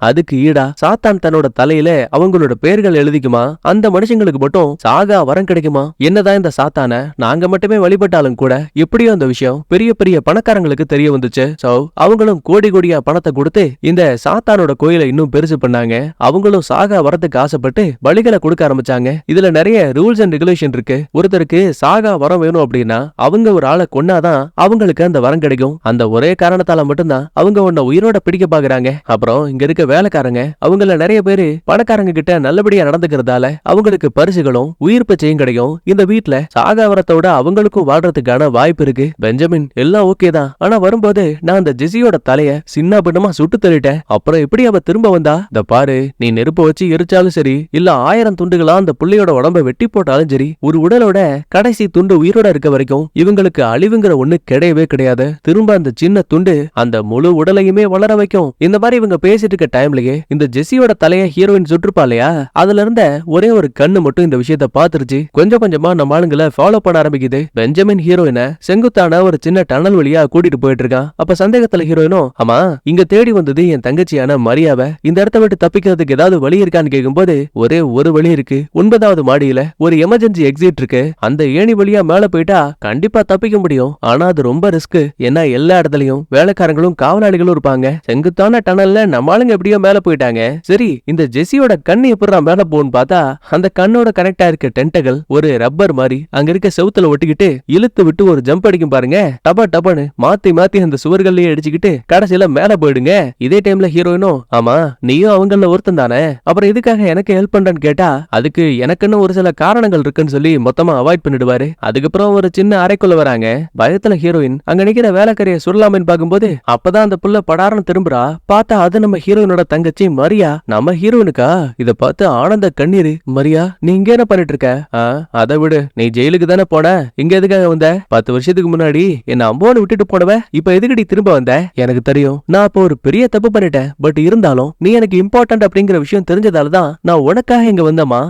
அதுக்கு ஈடா சாத்தான் தன்னோட தலையில அவங்களோட பெயர்கள் எழுதிக்குமா. அந்த மனுஷங்களுக்கு மட்டும் சாகா வரம் கிடைக்குமா. என்னதான் இந்த சாத்தான நாங்க மட்டுமே வழிபட்டாலும் கூட எப்படியோ அந்த விஷயம் பெரிய பெரிய பணக்காரங்களுக்கு தெரிய வந்துச்சு. சோ அவங்களும் கோடி கோடியா பணத்தை கொடுத்து இந்த சாத்தானோட கோயிலை இன்னும் பெருசு பண்ணாங்க. அவங்களும் சாகா வரத்துக்கு ஆசைப்பட்டு பலிகளை கொடுக்க ஆரம்பிச்சாங்க. இதுல நிறைய ரூல்ஸ் அண்ட் ரெகுலேஷன் இருக்கு. ஒருத்தருக்கு சாகா வரம் வேணும் அப்படின்னா அவங்க ஒரு ஆளை கொன்னாதான் அவங்களுக்கு அந்த வரம் கிடைக்கும். அந்த ஒரே காரணத்தால மட்டும்தான் அவங்க உன்னை உயிரோட பிடிக்க பாக்குறாங்க. அப்புறம் இங்க இருக்க வேலைக்காரங்க அவங்கள நிறைய பேரு பணக்காரங்க கிட்ட நல்லபடியா நடந்துக்கிறதால அவங்களுக்கு பரிசுகளும் உயிர் பிச்சையும் கிடைக்கும். இந்த வீட்டுல சாகாவரத்தோட அவங்களுக்கும் வாழ்றதுக்கான வாய்ப்பு இருக்கு. பெஞ்சமின் எல்லாம் ஓகே தான், ஆனா வரும்போது நான் அந்த ஜெஸியோட தலைய சின்ன பின்னமா சுட்டு தள்ளிட்டேன். அப்புறம் எப்படி அவ திரும்ப வந்தா? இந்த பாரு, நீ நெருப்ப வச்சு எரிச்சாலும் சரி, இல்ல 1000 துண்டுகளா அந்த புள்ளையோட உடம்ப வெட்டி போட்டாலும் சரி, ஒரு உடலோட கடைசி துண்டு உயிரோட இருக்க வரைக்கும் இவங்களுக்கு அழிவுங்கிற ஒண்ணு கிடையவே கிடையாது. திரும்ப அந்த சின்ன துண்டு அந்த முழு உடலையுமே வளர வைக்கும். இந்த மாதிரி இவங்க பேசிட்டு இருக்க டைம்லயே இந்த ஜெஸியோட தலைய ஹீரோயின் சுட்டுருப்பா இல்லையா, அதுல இருந்த ஒரே ஒரு கண்ணு மட்டும் இந்த விஷயத்த பாத்துருச்சு. கொஞ்சம் கொஞ்சமா நம்ம ஆளுங்களை ஃபாலோ பண்ண ஆரம்பிக்குது. பெஞ்சமின் ஹீரோயினை செங்குத்தான ஒரு சின்ன டனல் வழியா கூட்டிட்டு போயிட்டு இருக்கான். அப்ப சந்தேகத்துல ஹீரோயினும், ஆமா இங்க தேடி வந்தது என் தங்கச்சியான மரியாவை, இந்த இடத்த விட்டு தப்பிக்கிறதுக்கு ஏதாவது வழி இருக்கான்னு கேட்கும்போது ஒரே ஒரு வழி இருக்கு. 9வது மாடியில ஒரு எமர்ஜென்சி எக்ஸிட் இருக்கு. அந்த ஏணி வழியா மேல போயிட்டா கண்டிப்பா தப்பிக்க முடியும். ஆனா அது ரொம்ப ரிஸ்க். ஏன்னா எல்லா இடத்துலயும் வேலைக்காரங்களும் காவலாளிகளும் இருப்பாங்க. செங்குத்தான டனல்ல நம்ம ஆளுங்க எப்படியோ மேல போயிட்டாங்க. சரி, இந்த ஜெஸியோட கண்ணு எப்படா மேல போன்னு பார்த்தா அந்த கண்ணோட கனெக்டா இருக்க டென்டகல் ஒரு ரப்பர் மாதிரி அங்க இருக்க செவுத்துல ஒட்டிக்கிட்டு இழுத்து விட்டு ஒரு ஜம்ப் அடிக்கும் பாருங்க. டபா டபான்னு மாத்தி மாத்தி அந்த சுவர்கள்லயே அடிச்சுக்கிட்டு கடைசியில மேல போயிடுங்க. இதே டைம்ல ஹீரோயினும், ஆமா நீயும் அவங்கள ஒருத்தன் தானே, அப்புறம் எதுக்காக எனக்கு ஹெல்ப் பண்றேன்னு கேட்டா அதுக்கு எனக்குன்னு ஒரு சில காரணங்கள் இருக்குன்னு சொல்லி மொத்தமா அவாய்ட் பண்ணிடுவாரு. அதுக்கப்புறம் ஒரு சின்ன அறைக்குள்ள வராங்க. பயத்துல ஹீரோயின் அங்க நிக்கிற வேலைக்காரிய சுடலாமன்னு பாக்கும்போது அப்பதான் அந்த புள்ள படாரன்னு திரும்புறா. பார்த்தா அது நம்ம ஹீரோயினோட தங்கச்சி மரியா. நம்ம ஹீரோயினுக்கா இத பார்த்து ஆனந்த கண்ணீர். மரியா, நீ இங்க என்ன பண்ணிட்டு இருக்க? அதை விடு, நீ ஜெயிலுக்கு தானே போன, இங்க எதுக்காக வந்த? 10 வருஷத்துக்கு முன்னாடி என்ன அம்போன்னு விட்டுட்டு போனவ இப்ப எதுக்கடி திரும்ப வந்த? எனக்கு தெரியும் நான் அப்போ ஒரு பெரிய தப்பு பண்ணிட்டேன். பட் இருந்தாலும் நீ எனக்கு இம்பார்ட்டன்ட் அப்படிங்கிற விஷயம் தெரிஞ்சதாலதான் நான் உனக்காக இங்க வந்தமா.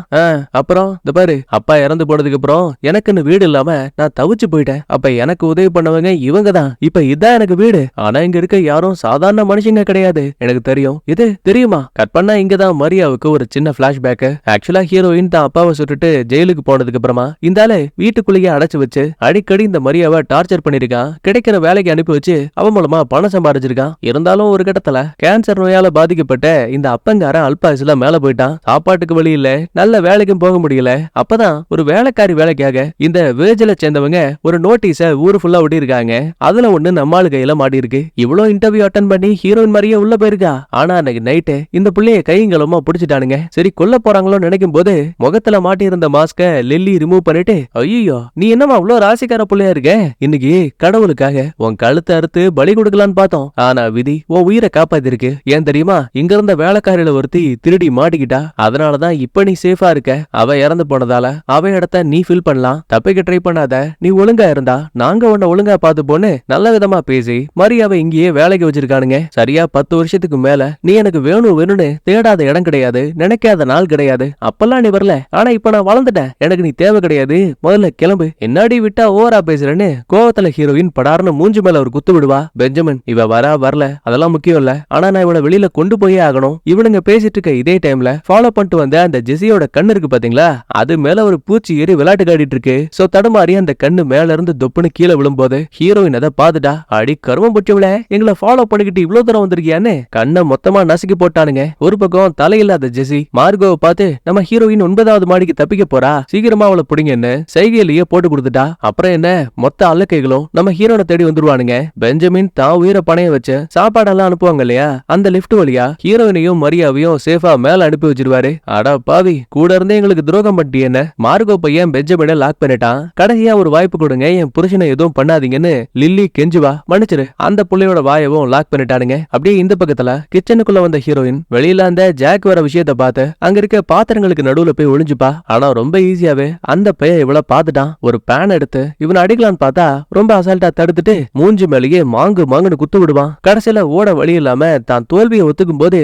அப்புறம் இந்த பாரு, அப்பா இறந்து போனதுக்கு அப்புறம் எனக்குன்னு வீடு இல்லாம நான் தவிச்சு போயிட்டேன். அப்ப எனக்கு உதவி பண்ணவங்க இவங்க தான். இப்ப இதான் எனக்கு வீடு. ஆனா இங்க இருக்க யாரும் சாதாரண மனுஷங்க கிடையாது. எனக்கு தெரியும். இது தெரியுமா? கட் பண்ணா இங்கதான் மரியாவுக்கு ஒரு சின்ன பிளாஷ்பேக். ஆக்சுவலா ஹீரோயின் தான் அப்பாவை சுட்டுட்டு ஜெயிலுக்கு போனதுக்கு அப்புறமா இந்த ஆளு வீட்டுக்குள்ளேயே அடைச்சு வச்சு அடிக்கடி இந்த மரியாவை டார்ச்சர் பண்ணிருக்கான். கிடைக்கிற வேலைக்கு அனுப்பி வச்சு அவன் மூலமா பணம் சம்பாதிச்சிருக்கான். இருந்தாலும் ஒரு கட்டத்துல கேன்சர் நோயால பாதிக்கப்பட்ட இந்த அப்பங்காரன் அல்பாயுசுல மேல போயிட்டான். சாப்பாட்டுக்கு வழி இல்ல, நல்ல வேலைக்கும் போக முடியல. அப்பதான் ஒரு வேலைக்காரி வேலைக்காக இந்த வேஜில சேர்ந்தவங்க ஒரு நோட்டீஸ ஊரு ஃபுல்லா ஒட்டி இருக்காங்க. அதுல ஒண்ணு நம்மாளு கையில மாட்டி இருக்கு. இவ்வளவு இன்டர்வியூ அட்டன் பண்ணி ஹீரோயின் மாதிரியே உள்ள போயிருக்கா. ஆனா ஆனா அன்னைக்கு நைட்டு இந்த புள்ளைய கைங்களமா புடிச்சிட்டானுங்க. சரி கொல்ல போறாங்களோ நினைக்கும் போது முகத்துல மாட்டி இருந்த மாஸ்க லில்லி ரிமூவ் பண்ணிட்டு, ஐயோ நீ என்னமா அவ்வளவு ராசிக்கார புள்ளையா இருக்க, இன்னைக்கு கடவுளுக்காக உன் கழுத்தை அறுத்து பலி கொடுக்கலான்னு பார்த்தோம். ஆனா விதி உன் உயிரை காப்பாத்திருக்கு. ஏன் தெரியுமா, இங்க இருந்த வேலைக்காரில ஒருத்தி திருடி மாட்டிக்கிட்டா. அதனாலதான் இப்ப நீ சேஃபா இருக்க. அவ இறந்து போனதால அவ இடத்த நீ ஃபில் பண்ணலாம். தப்பிக்க ட்ரை பண்ணாத. நீ ஒழுங்கா இருந்தா நாங்க உன்னை ஒழுங்கா பார்த்து போன்னு நல்ல விதமா பேசி மரியாவை இங்கேயே வேலைக்கு வச்சிருக்கானுங்க. சரியா 10 வருஷத்துக்கு மேல நீ எனக்கு வேணும் வேணும்னு தேடாத இடம் கிடையாது, நினைக்காத நாள் கிடையாது. அப்பெல்லாம் நீ வரல. ஆனா இப்ப நான் வளர்ந்துட்டேன், எனக்கு நீ தேவை கிடையாது, முதல்ல கிளம்பு. என்னாடி விட்டா ஓவரா பேசுறேன்னு கோவத்துல ஹீரோயின் படார்னு மூஞ்சி மேல ஒரு குத்து விடுவா. பெஞ்சமின் இவ வரல அதெல்லாம் முக்கியம் இல்ல, ஆனா நான் இவனை வெளியில கொண்டு போயே ஆகணும். இவனுங்க பேசிட்டு இருக்க இதே டைம்ல ஃபாலோ பண்ணிட்டு வந்த அந்த ஜெசியோட கண்ணு இருக்கு பாத்தீங்களா, அது மேல ஒரு பூச்சி ஏறி விளையாட்டு காட்டிட்டு இருக்கு. சோ தடுமாறி அந்த கண்ணு மேல இருந்து தொப்புன்னு கீழே விழும்போது ஹீரோயின் அதை பாத்துட்டா. அடி கருமம் புடிச்சவள, எங்களை ஃபாலோ பண்ணிக்கிட்டு இவ்வளவு தூரம் வந்திருக்கியான்னு கண்ணை மொத்தமா நசுக்கி போட்டானுங்க. ஒரு பக்கம் தலையில்லாத ஜெசி மார்கோவை பார்த்து நம்ம ஹீரோயின் 9வது மாடிக்கு தப்பிக்க போறா, சீக்கிரமா அவளை புடிங்கன்னு சைகையிலேயே போட்டு கொடுத்துட்டா. அப்புறம் என்ன, மொத்த அல்லக்கைகளும் நம்ம ஹீரோனை தேடி வந்துருவானுங்க. பெஞ்சமின் தான் உயிரை பணைய வச்சு சாப்பாடெல்லாம் அனுப்புவாங்க இல்லையா, அந்த லிப்ட் வழியா ஹீரோயினையும் மரியாவையும் சேஃபா மேல அனுப்பி வச்சிருவாரு. அடா பாவி, கூட இருந்தே எங்களுக்கு துரோகம் பண்ணிட்டு என்ன. மார்கோ பையன் பெஞ்சமினை லாக் பண்ணிட்டான். கடைசியா ஒரு வாய்ப்பு கொடுங்க, என் புருஷனை எதுவும் பண்ணாதீங்கன்னு லில்லி கெஞ்சுவா. மன்னிச்சிரு. அந்த புள்ளையோட வாயவும் லாக் பண்ணிட்டானுங்க. அப்படியே இந்த பக்கத்துல கிச்சனுக்குள்ள வந்த ஹீரோயின் வெளியில அந்த ஜாக் வர விஷயத்த பார்த்து அங்க இருக்க பாத்திரங்களுக்கு நடுவுல போய் ஒளிஞ்சுப்பா. ஆனா ரொம்ப ஈஸியாவே அந்த பையன் இவ்வளவு பார்த்துட்டான். ஒரு பேன் எடுத்து இவனை அடிக்கலான்னு பார்த்தா ரொம்ப அசால்ட்டா தடுத்துட்டு மூஞ்சி மேலேயே மாங்குன்னு குத்து விடுவான். கடைசியில ஓட வழி இல்லாம தான் தோல்வியை ஒத்துக்கும் போது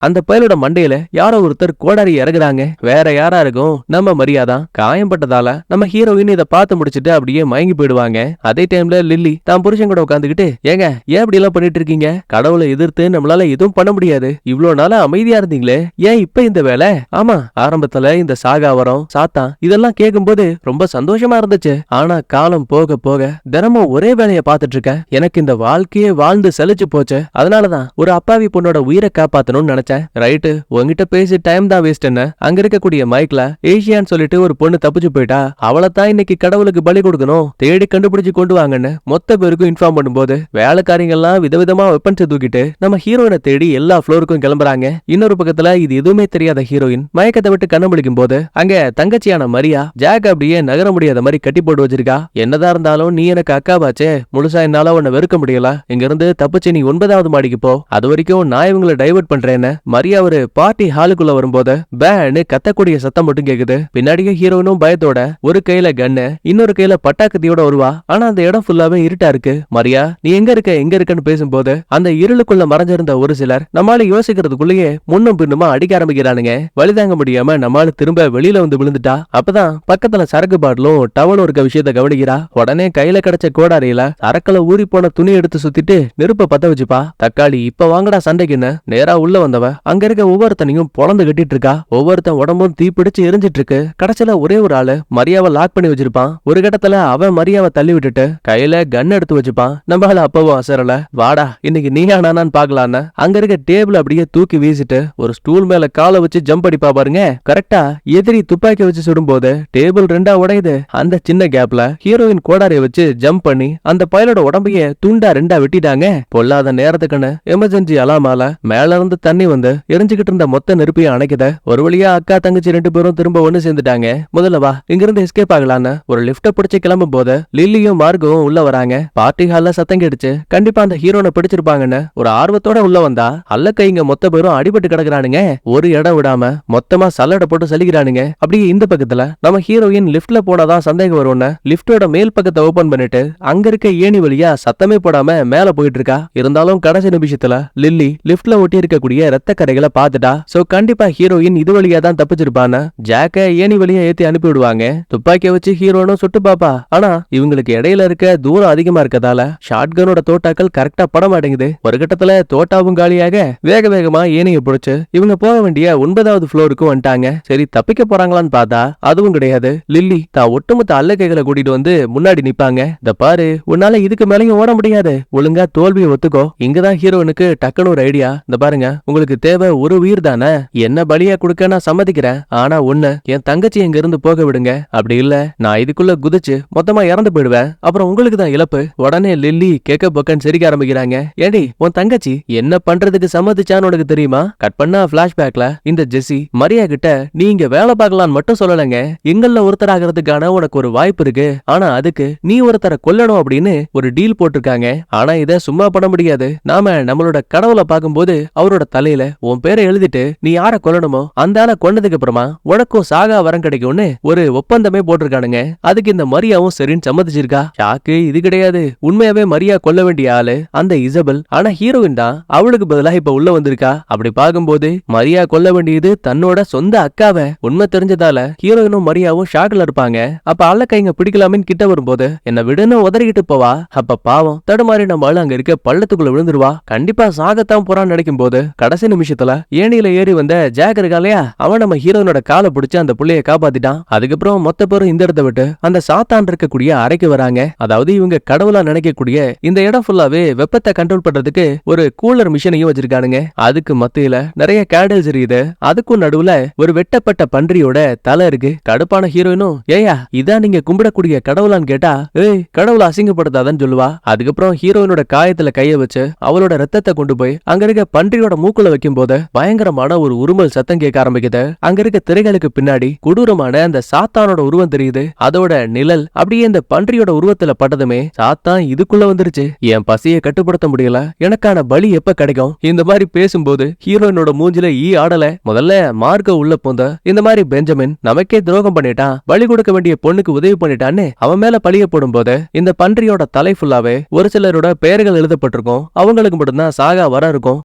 அந்த பயலோட மண்டையில யாரோ ஒருத்தர் கோடாரி இறங்குறாங்க. வேற யாரா இருக்கும், நம்ம மரியாதான். காயம்பட்டதால நம்ம ஹீரோயின் இதை பார்த்து முடிச்சுட்டு அப்படியே மயங்கி போயிடுவாங்க. அதே டைம்ல லில்லி தான் புருஷன் கூட உட்காந்துக்கிட்டு, ஏங்க ஏன் இப்படி எல்லாம் பண்ணிட்டு இருக்கீங்க, கடவுளை எதிர்த்து நம்மளால எதுவும் பண்ண முடியாது, இவ்வளவு நாளா அமைதியா இருந்தீங்களே, ஏன் இப்ப இந்த வேலை. ஆமா, ஆரம்பத்துல இந்த சாகாவரம் சாத்தான் இதெல்லாம் கேட்கும் போது ரொம்ப சந்தோஷமா இருந்துச்சு. ஆனா காலம் போக போக தினமும் ஒரே வேலையை பார்த்துட்டு இருக்கேன். எனக்கு இந்த வாழ்க்கையே வாழ்ந்து சலிச்சு போச்சு. அதனாலதான் ஒரு அப்பாவி பொண்ணோட உயிரை காப்பாத்தணும்னு நினைச்சேன். ரைட்டு, உங்ககிட்ட பேசி டைம் தான் வேஸ்ட். என்ன அங்க இருக்கக்கூடிய மைக்ல ஏசியான்னு சொல்லிட்டு ஒரு பொண்ணு தப்பிச்சு போயிட்டா, அவளை தான் இன்னைக்கு கடவுளுக்கு பலி கொடுக்கணும், தேடி கண்டுபிடிச்சு கொண்டு வாங்கன்னு மொத்த பேருக்கும் இன்ஃபார்ம் பண்ணும்போது வேலைக்காரங்க எல்லாம் விதவிதமா வெப்பன்ஸ் தூக்கிட்டு நம்ம ஹீரோயினை தேடி எல்லா ஃப்ளோருக்கும் கிளம்புறாங்க. இன்னொரு பக்கத்துல இது எதுவுமே தெரியாத ஹீரோயின் மயக்கத்தை விட்டு கண்ண முடிக்கும் போது அங்க தங்கச்சியான மரியா ஜாக் அப்படியே நகர முடியாத மாதிரி கட்டி போட்டு வச்சிருக்கா. என்னதான் இருந்தாலும் நீ எனக்கு அக்காவாச்சே, முழுசா என்னால உன்னை வெறுக்க முடியல, இங்க இருந்து தப்பிச்சு நீ 9வது மாடிக்கு போ, அது வரைக்கும் நான் இவங்களை டைவர்ட் பண்றேன்னு மரியா ஒரு பார்ட்டி ஹாலுக்குள்ள வரும்போது பேன்னு கத்தக்கூடிய சத்தம் மட்டும் கேக்குது. பின்னாடியே ஹீரோயினும் பயத்தோட ஒரு கையில கன்னு இன்னொரு கையில பட்டாக்கத்தியோட வருவா. ஆனா அந்த இடம் ஃபுல்லாவே இருட்டா இருக்கு. மரியா நீ எங்க இருக்கன்னு பேசும்போது அந்த இருளுக்குள்ள மறைஞ்சிருந்த ஒரு சிலர் நம்மால யோசிக்கிறதுக்குள்ளேயே முன்னும் பின்னுமா அடிக்க ஆரம்பிக்கிறானுங்க. வழிதாங்க முடியாம நம்மால திரும்ப வெளியில வந்து விழுந்துட்டா. அப்பதான் பக்கத்துல சரக்கு பாட்டிலும் டவலும் இருக்க விஷயத்த கவனிக்கிறா. உடனே கையில கிடைச்ச கோடாரியில சரக்குல ஊறி போன துணி எடுத்து சுத்திட்டு நெருப்ப பத்த வச்சுப்பா. தக்காளி இப்ப வாங்கடா சண்டைக்குன்னு நேரா உள்ள வந்தவ அங்க இருக்க ஒவ்வொருத்தனையும் பொழந்து கட்டிட்டு இருக்கா. ஒவ்வொருத்தன் உடம்பும் தீப்பிடிச்சு எரிஞ்சிட்டு இருக்கு. கடைசியில ஒரே ஒரு ஆளு மரியாவை லாக் பண்ணி வச்சிருப்பான். ஒரு கட்டத்துல அவன் மரியாவை தள்ளி விட்டுட்டு கையில கன் எடுத்து வச்சுப்பான். நம்மளால அப்பவும் அசரல, வாடா இன்னைக்கு நீ ஆனான்னு பாக்கலான்னு அங்க இருக்க டேபிள் அப்படியே தூக்கி வீசிட்டு ஒரு ஸ்டூல் மேல காலை வச்சு ஜம்ப் அடிப்பா பாருங்க. கரெக்டா எதிரி துப்பாக்கி வச்சு சுடும்போது டேபிள் 2ஆ உடையுது. அந்த சின்ன கேப்ல ஹீரோயின் கோடாரியை வச்சு ஜம்ப் பண்ணி அந்த பயலோட உடம்பையே துண்டா 2ஆ வெட்டிட்டாங்க. பொல்லாத நேரத்துக்குன்னு எமர்ஜென்சி அலாமால மேல இருந்து தண்ணி வந்து எரிஞ்சுக்கிட்டு இருந்த மொத்த நெருப்பையும் அணைக்குது. ஒரு வழியா அக்கா தங்கச்சி 2 பேரும் திரும்ப ஒண்ணு சேர்ந்துட்டாங்க. முதல்ல வா இங்கிருந்து எஸ்கேப் ஆகலான்னு ஒரு லிப்ட பிடிச்சு கிளம்பும் போது லில்லியும் மார்கவும் உள்ள வராங்க. பார்ட்டி ஹால்ல சத்தம் கேடுச்சு. கண்டிப்பா அந்த ஹீரோனை பிடிச்சிருப்பாங்கன்னு ஒரு ஆர்வத்தோட உள்ள வந்தா அல்ல கைங்க மொத்த பேரும் அடிபட்டு கிடக்குறானுங்க. ஒரு இடம் விடாம மொத்தமா சல்லடை போட்டு சலிக்கிறானுங்க. அப்படியே இந்த பக்கத்துல நம்ம ஹீரோயின் லிப்ட்ல போனாதான் சந்தேகம் வரும்னு லிப்டோட மேல் பக்கத்தை ஓபன் பண்ணிட்டு அங்க இருக்க ஏணி வழியா சத்தமே போடாம மேல போயிட்டு இருக்கா. இருந்தாலும் கடைசி நிமிஷத்துல லில்லி லிப்ட்ல ஒட்டி இருக்கக்கூடிய ரத்த கரைகளை பாத்துட்டா. சோ கண்டிப்பா ஹீரோயின் இது வழியா தான் தப்பிச்சிருப்பான்னு ஜாக்க ஏணி வழியா ஏத்தி அனுப்பி விடுவாங்க. துப்பாக்கிய வச்சு ஹீரோனும் சுட்டு பாப்பா. ஆனா இவங்களுக்கு இடையில இருக்க தூரம் அதிகமா இருக்கதால ஷாட்கனோட தோட்டாக்கள் கரெக்டா பட மாட்டேங்குது. ஒரு கட்டத்துல தோட்டாவும் காலியாக வேக வேகமா ஏனைய பிடிச்சு இவங்க போக வேண்டிய 9வது ஃப்ளோருக்கு வந்துட்டாங்க. சரி தப்பிக்க போறாங்களான்னு பார்த்தா அதுவும் கிடையாது. லில்லி தான் ஒட்டுமொத்த அல்லக்கைகளை கூட்டிட்டு வந்து முன்னாடி நிப்பாங்க. இந்த பாரு, உன்னால இதுக்கு மேலேயும் ஓட முடியாது, ஒழுங்கா தோல்வியை ஒத்துக்கோ. இங்கதான் ஹீரோனுக்கு டக்குனு ஒரு ஐடியா. இந்த பாருங்க, உங்களுக்கு உங்களுக்கு தேவை ஒரு உயிர் தானே, என்ன பலியா கொடுக்க நான் சம்மதிக்கிறேன். ஆனா ஒண்ணு, என் தங்கச்சி எங்க இருந்து போக விடுங்க. அப்படி இல்ல நான் இதுக்குள்ள குதிச்சு மொத்தமா இறந்து போயிடுவேன். அப்புறம் உங்களுக்கு தான் இழப்பு. உடனே லில்லி கேக்க பக்கன்னு சிரிக்க ஆரம்பிக்கிறாங்க. ஏடி உன் தங்கச்சி என்ன பண்றதுக்கு சம்மதிச்சான்னு உனக்கு தெரியுமா? கட் பண்ணா பிளாஷ்பேக்ல இந்த ஜெசி மரியா கிட்ட நீ இங்க வேலை பார்க்கலான்னு மட்டும் சொல்லலங்க, எங்கள ஒருத்தராகிறதுக்கான உனக்கு ஒரு வாய்ப்பு இருக்கு, ஆனா அதுக்கு நீ ஒருத்தரை கொல்லணும் அப்படின்னு ஒரு டீல் போட்டிருக்காங்க. ஆனா இத சும்மா பண்ண முடியாது. நாம நம்மளோட கடவுளை பார்க்கும்போது அவரோட தலையில உன் பேரை எழுதிட்டு நீ யார கொல்லணுமோ அந்த ஆளை கொண்டதுக்கு அப்புறமா உனக்கும் சாகா வரம் கிடைக்கும்னு ஒரு ஒப்பந்தமே போட்டிருக்கானுங்க. அதுக்கு இந்த மரியாவும் சரின்னு சம்மதிச்சிருக்கா. ஷாக்கு இது கிடையாது, உண்மையாவே மரியா கொல்ல வேண்டிய ஆளு அந்த இசபெல். ஆனா ஹீரோயின் தான் அவளுக்கு பதிலா இப்ப உள்ள வந்திருக்கா. அப்படி பார்க்கும்போது மரியா கொல்ல வேண்டியது தன்னோட சொந்த அக்காவை. உண்மை தெரிஞ்சதால ஹீரோயினும் மரியாவும் ஷாக்ல இருப்பாங்க. அப்ப அல்ல கைங்க பிடிக்கலாமேன்னு கிட்ட வரும்போது என்ன விடுன்னு உதறிக்கிட்டு போவா. அப்ப பாவம் தடுமாறி நம்ம அங்க இருக்க பள்ளத்துக்குள்ள விழுந்துருவா. கண்டிப்பா சாகத்தான் போறான்னு நினைக்கும் போது கடைசி நிமிஷத்துல ஏணியில ஏறி வந்த ஜாக் இருக்கா இல்லையா, அவன் நம்ம ஹீரோனோட காலை பிடிச்சு அந்த புள்ளைய காப்பாத்திட்டான். அதுக்கப்புறம் மொத்த பேரும் இந்த இடத்தை விட்டு அந்த சாத்தான் இருக்கக்கூடிய அறைக்கு வராங்க. அதாவது இவங்க கடவுளா நினைக்கக்கூடிய இந்த இடம் ஃபுல்லாவே வெப்பத்தை கண்ட்ரோல் பண்றதுக்கு ஒரு கூலர் மிஷினையும் வச்சிருக்கானுங்க. அதுக்கு மத்தியில நிறைய கேண்டில்ஸ் எரியுது. அதுக்கும் நடுவுல ஒரு வெட்டப்பட்ட பன்றியோட தலை இருக்கு. கடுப்பான ஹீரோயினும் ஏயா இதான் நீங்க கும்பிடக்கூடிய கடவுளான்னு கேட்டா, ஏய் கடவுளை அசிங்கப்படுத்தாதன்னு சொல்லுவா. அதுக்கப்புறம் ஹீரோயினோட காயத்துல கைய வச்சு அவளோட ரத்தத்தை கொண்டு போய் அங்க இருக்க பன்றியோட மூக்குல வைக்கும் போது பயங்கரமான ஒரு உருமல் சத்தம் கேட்க ஆரம்பிக்குது. அங்க இருக்க திரைகளுக்கு பின்னாடி கொடூரமான அந்த சாத்தானோட உருவம் தெரியுது. அதோட நிழல் அப்படியே இந்த பன்றியோட உருவத்துல பட்டதுமே சாத்தான் இதுக்குள்ள வந்துருச்சு. என் பசியை கட்டுப்படுத்த முடியல, எனக்கான பலி எப்ப கிடைக்கும்? இந்த மாதிரி பேசும்போது ஹீரோயினோட மூஞ்சில ஈ ஆடல. முதல்ல மார்க்க உள்ள போந்த இந்த மாதிரி பெஞ்சமின் நமக்கே துரோகம் பண்ணிட்டான், பலி கொடுக்க வேண்டிய பொண்ணுக்கு உதவி பண்ணிட்டான்னு அவன் மேல பழிய போடும் போது இந்த பன்றியோட தலை ஃபுல்லாவே ஒரு சிலரோட பெயர்கள் எழுதப்பட்டிருக்கும். அவங்களுக்கு மட்டும்தான் சாகா வர இருக்கும்.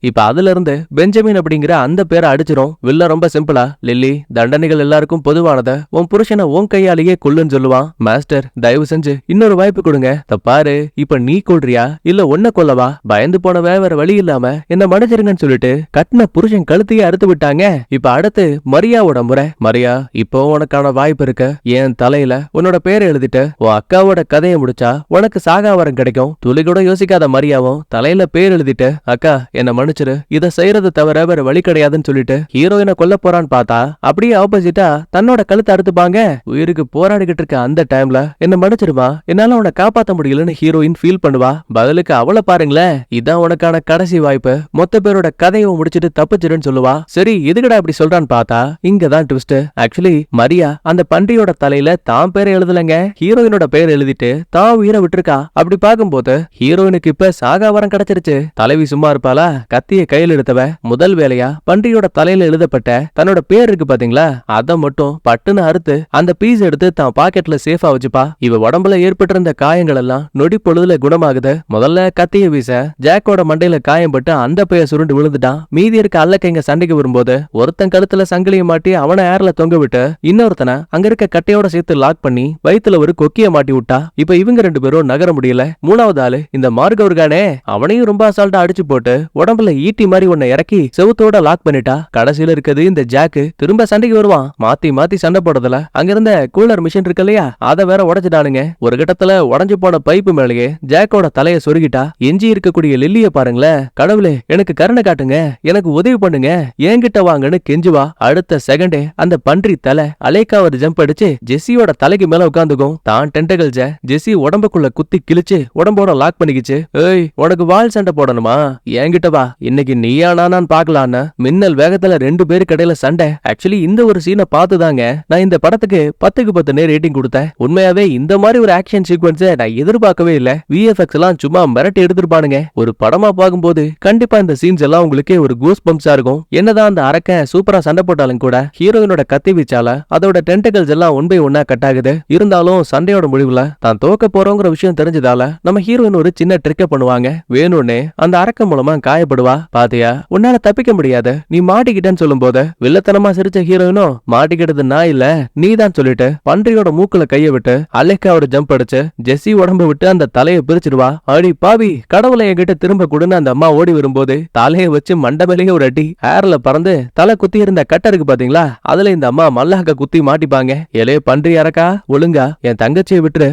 இப்ப அதுல இருந்து பெஞ்சமின் அப்படிங்கிற அந்த பேரை அடிச்சிரும். வில்ல ரொம்ப சிம்பிளா, லில்லி தண்டனைகள் எல்லாருக்கும் பொதுவானத, உன் புருஷனை உன் கையாலேயே கொல்லுன்னு சொல்லுவான். மாஸ்டர் தயவு செஞ்சு இன்னொரு வாய்ப்பு கொடுங்க. தப்பாரு இப்ப நீ கொல்றியா இல்ல ஒன்ன கொல்லவா? பயந்து போன வேற வழி இல்லாம என்ன மன்னிச்சிருங்கன்னு சொல்லிட்டு கட்டின புருஷன் கழுத்தையே அறுத்து விட்டாங்க. இப்ப அடுத்து மரியாவோட முறை. மரியா இப்போ உனக்கான வாய்ப்பு இருக்கு. என் தலையில உன்னோட பேரை எழுதிட்டு உன் அக்காவோட கதையை முடிச்சா உனக்கு சாகாவரம் கிடைக்கும். துளி கூட யோசிக்காத மரியாவும் தலையில பேர் எழுதிட்டு அக்கா என்ன மன்னிச்சிரு, இத செய்யறது தவிர வேற வழி கிடையாதுன்னு சொல்லிட்டு ஹீரோயினை கொல்ல போறான்னு பார்த்தா அப்படியே ஆப்போசிட்டா தன்னோட கழுத்தை அறுத்துப்பாங்க. உயிருக்கு போராடிக்கிட்டு இருக்க அந்த டைம்ல என்ன மன்னிச்சிருமா, என்னால உன்னை காப்பாத்த முடியலன்னு ஹீரோயின் ஃபீல் பண்ணுவா. பதிலுக்கு அவளை பாருங்களேன், இதான் உனக்கான கடைசி வாய்ப்பு, மொத்த பேரோட கதையை முடிச்சிட்டு தப்பிச்சிருன்னு சொல்லுவா. சரி எதுக்கடா இப்படி சொல்றான்னு பார்த்தா இங்கதான் ட்விஸ்ட். ஆக்சுவலி மரியா அந்த பன்றியோட தலையில தான் பேரை எழுதலங்க, ஹீரோயினோட பேர் எழுதிட்டு தான் உயிரை விட்டுருக்கா. அப்படி பார்க்கும்போது ஹீரோயினுக்கு இப்ப சாகாவரம் கிடைச்சிருச்சு. தலைவி சும்மா இருப்பாளா? கத்திய கையில் எடுத்தவ முதல் வேலையா பன்றியோட தலையில எழுதப்பட்ட தன்னோட பேர் இருக்கு பாத்தீங்களா, அத மட்டும் பட்டுன்னு அறுத்து அந்த பீஸ் எடுத்து தான் பாக்கெட்ல சேஃபா வச்சுப்பா. இவ உடம்புல ஏற்பட்டிருந்த காயங்கள் எல்லாம் நொடி பொழுதுல குணமாகுது. முதல்ல கத்திய வீச ஜாக்கோட மண்டையில காயம் பட்டு அந்த பைய சுருண்டு விழுந்துட்டான். மீதி இருக்க அல்லக்கைங்க சண்டைக்கு வரும்போது ஒருத்தன் கழுத்துல சங்கிலியை மாட்டி அவனை ஏர்ல தொங்க விட்டு இன்னொருத்தனை அங்க இருக்க கட்டையோட சேர்த்து லாக் பண்ணி வயித்துல ஒரு கொக்கிய மாட்டி விட்டா. இப்ப இவங்க ரெண்டு பேரும் நகர முடியல. மூணாவது ஆளு இந்த மார்கவர்கானே, அவனையும் ரொம்ப அசால்ட்டா அடிச்சு போட்டு உடம்புல ஈட்டி மாதிரி ஒன்ன இறக்கி செவுத்தோட லாக் பண்ணிட்டா. கடைசியில இருக்குது இந்த ஜாக்கு திரும்ப சண்டைக்கு வருவான். மாத்தி மாத்தி சண்டை போடுறதுல அங்க இருந்த கூலர் மிஷின் இருக்கு இல்லையா, அதை வேற உடைச்சிட்டானுங்க. ஒரு கட்டத்துல உடஞ்சு போன பைப்பு மேலேயே ஜாக்கோட தலைய சொருகிட்டா. எஞ்சி இருக்கக்கூடிய லில்லிய பாருங்களேன், கடவுளே எனக்கு கருணை காட்டுங்க, எனக்கு உதவி பண்ணுங்க, என்கிட்ட வாங்கன்னு கெஞ்சுவா. அடுத்த செகண்டே அந்த பன்றி தலை அலேக்காவது ஜம்ப் அடிச்சு ஜெஸ்ஸியோட தலைக்கு மேல உட்காந்துக்கும். தான் டென்டகல்ஸ ஜெஸ்ஸி உடம்புக்குள்ள குத்தி கிழிச்சு உடம்போட லாக் பண்ணிக்கிச்சு. ஏய் உனக்கு வால் சண்டை போடணுமா, என்கிட்ட வா, இன்னைக்கு நீயா நான் பாக்கலான்னு மின்னல் வேகத்துல ரெண்டு பேருக்கு இடையில சண்டை. ஆக்சுவலி இந்த ஒரு சீனை பார்த்துதாங்க நான் இந்த படத்துக்கு 10க்கு 10 ரேட்டிங் கொடுத்தேன். உண்மையாவே இந்த மாதிரி ஒரு ஆக்ஷன் சீக்வன்ஸை நான் எதிர்பார்க்கவே இல்ல. விஎஃப்எக்ஸ் எல்லாம் சும்மா மிரட்டி எடுத்துருப்பானுங்க. ஒரு படமா பார்க்கும்போது கண்டிப்பா இந்த சீன்ஸ் எல்லாம் உங்களுக்கு ஒரு கூஸ் பம்ப்ஸா இருக்கும். என்னதான் அந்த அரக்கன் சூப்பரா சண்டை போட்டாலும் கூட ஹீரோயினோட கத்தி வீச்சால அதோட டென்டகல்ஸ் எல்லாம் ஒன் பை ஒன்னா கட் ஆகுது. இருந்தாலும் சண்டையோட முடிவுல தான் தோக்க போறோங்கிற விஷயம் தெரிஞ்சதால நம்ம ஹீரோயின் ஒரு சின்ன ட்ரிக்க பண்ணுவாங்க. வேணும்னே அந்த அரக்க மூலமா காயப்படுவா. பாத்தியா உன்னால தப்பிக்க முடியாது, நீ மாட்டிக்கிட்டேன்னு சொல்லும் போது வில்லத்தனமா சிரிச்ச ஹீரோயினும் மாட்டிக்கிட்டது நான் இல்ல நீதான் சொல்லிட்டு பன்றியோட மூக்குல கைய விட்டு அலெக்கா ஒரு ஜம்ப் அடிச்சு ஜெஸ்ஸி உடம்பு விட்டு அந்த தலையை பிரிச்சிடுவா. அடி பாவி கடவுளை என்கிட்ட திரும்ப கொடுன்னு அந்த அம்மா ஓடி வரும்போது தலையை வச்சு மண்டமேலேயே ஒரு அடி ஏர்ல பறந்து தலை குத்தி இருந்த கட்ட இருக்கு பாத்தீங்களா, அதுல இந்த அம்மா மல்லாக்க குத்தி மாட்டிப்பாங்க. ஏலே பன்றி அரக்கா, ஒழுங்கா என் தங்கச்சியை விட்டுரு.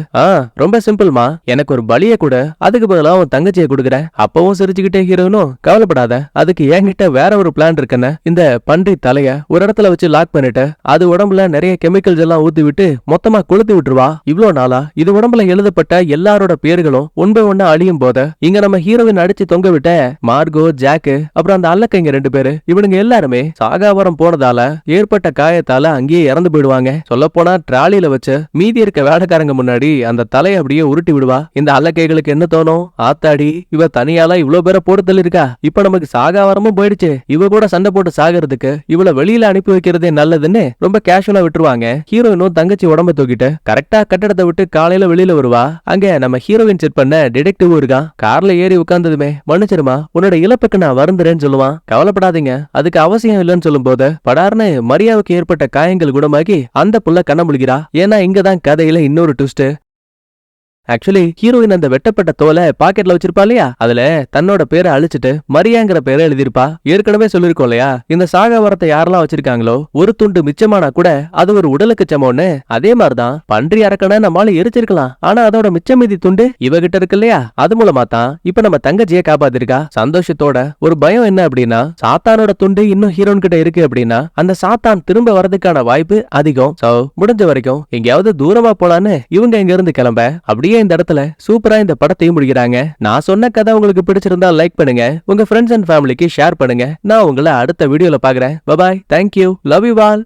ரொம்ப சிம்பிள்மா, எனக்கு ஒரு பலிய கூட, அதுக்கு பதிலா உன் தங்கச்சியை கொடுக்குறேன். அப்பவும் சிரிச்சுக்கிட்டே ஹீரோனும் கவலை கவலைப்படாத, அதுக்கு என்கிட்ட வேற ஒரு பிளான் இருக்குன்னு இந்த பன்றி தலைய ஒரு இடத்துல வச்சு லாக் பண்ணிட்டு அது உடம்புல நிறைய கெமிக்கல்ஸ் எல்லாம் ஊத்தி விட்டு மொத்தமா கொளுத்தி விட்டுருவா. இவ்ளோ நாளா இது உடம்புல எழுதப்பட்ட எல்லாரோட பேர்களும் ஒன் பை ஒன்னா அழியும் போது இங்க நம்ம ஹீரோயின் அடிச்சு தொங்க விட்ட மார்கோ, ஜாக்கு, அப்புறம் அந்த அல்லக்கைங்க 2 பேரு, இவனுங்க எல்லாருமே சாகாவரம் போனதால ஏற்பட்ட காயத்தால அங்கேயே இறந்து போயிடுவாங்க. சொல்ல போனா டிராலியில வச்சு மீதி இருக்க வேலைக்காரங்க முன்னாடி அந்த தலையை அப்படியே உருட்டி விடுவா. இந்த அல்லக்கைகளுக்கு என்ன தோணும், ஆத்தாடி இவ தனியால இவ்ளோ பேரை போட்டு தள்ளிருக்கா, இப்ப நமக்கு சாகாவரமும் போயிடுச்சு, இவ கூட சண்டை போட்டு சாகிறதுக்கு இவள வெளியில அனுப்பி வைக்கிறதே நல்லதுன்னு ரொம்ப கேஷுவலா விட்டுருவாங்க. ஹீரோயினும் தங்கச்சி உடம்ப தூக்கிட்டு கரெக்டா கட்டடத்தை விட்டு காலையில வெளியில வருவா. அங்க நம்ம ஹீரோயின் செட் பண்ண டிடெக்டிவ் இருக்கான். கார்ல ஏறி உட்கார்ந்ததுமே மன்னிச்சிருமா, உன்னோட இழப்புக்கு நான் வருந்துறேன்னு சொல்லுவான். கவலைப்படாதீங்க, அதுக்கு அவசியம் இல்லைன்னு சொல்லும் போது படார்னு மரியாவுக்கு ஏற்பட்ட காயங்கள் குணமாகி அந்த புள்ள கண்ண முழிக்கிறா. ஏன்னா இங்கதான் கதையில இன்னொரு ட்விஸ்ட். ஆக்சுவலி ஹீரோயின் அந்த வெட்டப்பட்ட தோலை பாக்கெட்ல வச்சிருப்பா இல்லையா, அதுல தன்னோட பேரை அழிச்சிட்டு மரியாங்கிற பேரை எழுதிருப்பா. ஏற்கனவே சொல்லிருக்கோம் இல்லையா, இந்த சாகாவரத்தை யாரெல்லாம் வச்சிருக்காங்களோ ஒரு துண்டு மிச்சமானா கூட அது ஒரு உடலுக்கு சமம்னு. அதே மாதிரிதான் பன்றி அரக்கனை நம்மளால எரிச்சிருக்கலாம், ஆனா அதோட மிச்ச மீதி துண்டு இவகிட்ட இருக்கு இல்லையா, அது மூலமா தான் இப்ப நம்ம தங்கச்சியை காப்பாத்திருக்கா. சந்தோஷத்தோட ஒரு பயம் என்ன அப்படின்னா, சாத்தானோட துண்டு இன்னும் ஹீரோயின் கிட்ட இருக்கு அப்படின்னா அந்த சாத்தான் திரும்ப வரதுக்கான வாய்ப்பு அதிகம். சோ முடிஞ்ச வரைக்கும் எங்கேயாவது தூரமா போலான்னு இவங்க இங்க இருந்து கிளம்ப அப்படியே இந்த இடத்துல சூப்பரா இந்த படத்தையும் முடிக்கிறாங்க. நான் சொன்ன கதை உங்களுக்கு பிடிச்சிருந்தா லைக் பண்ணுங்க, உங்க ஃப்ரெண்ட்ஸ் அண்ட் ஃபேமிலிக்கு ஷேர் பண்ணுங்க. நான் உங்களை அடுத்த வீடியோல பாக்குறேன். Bye bye, thank you, love you all.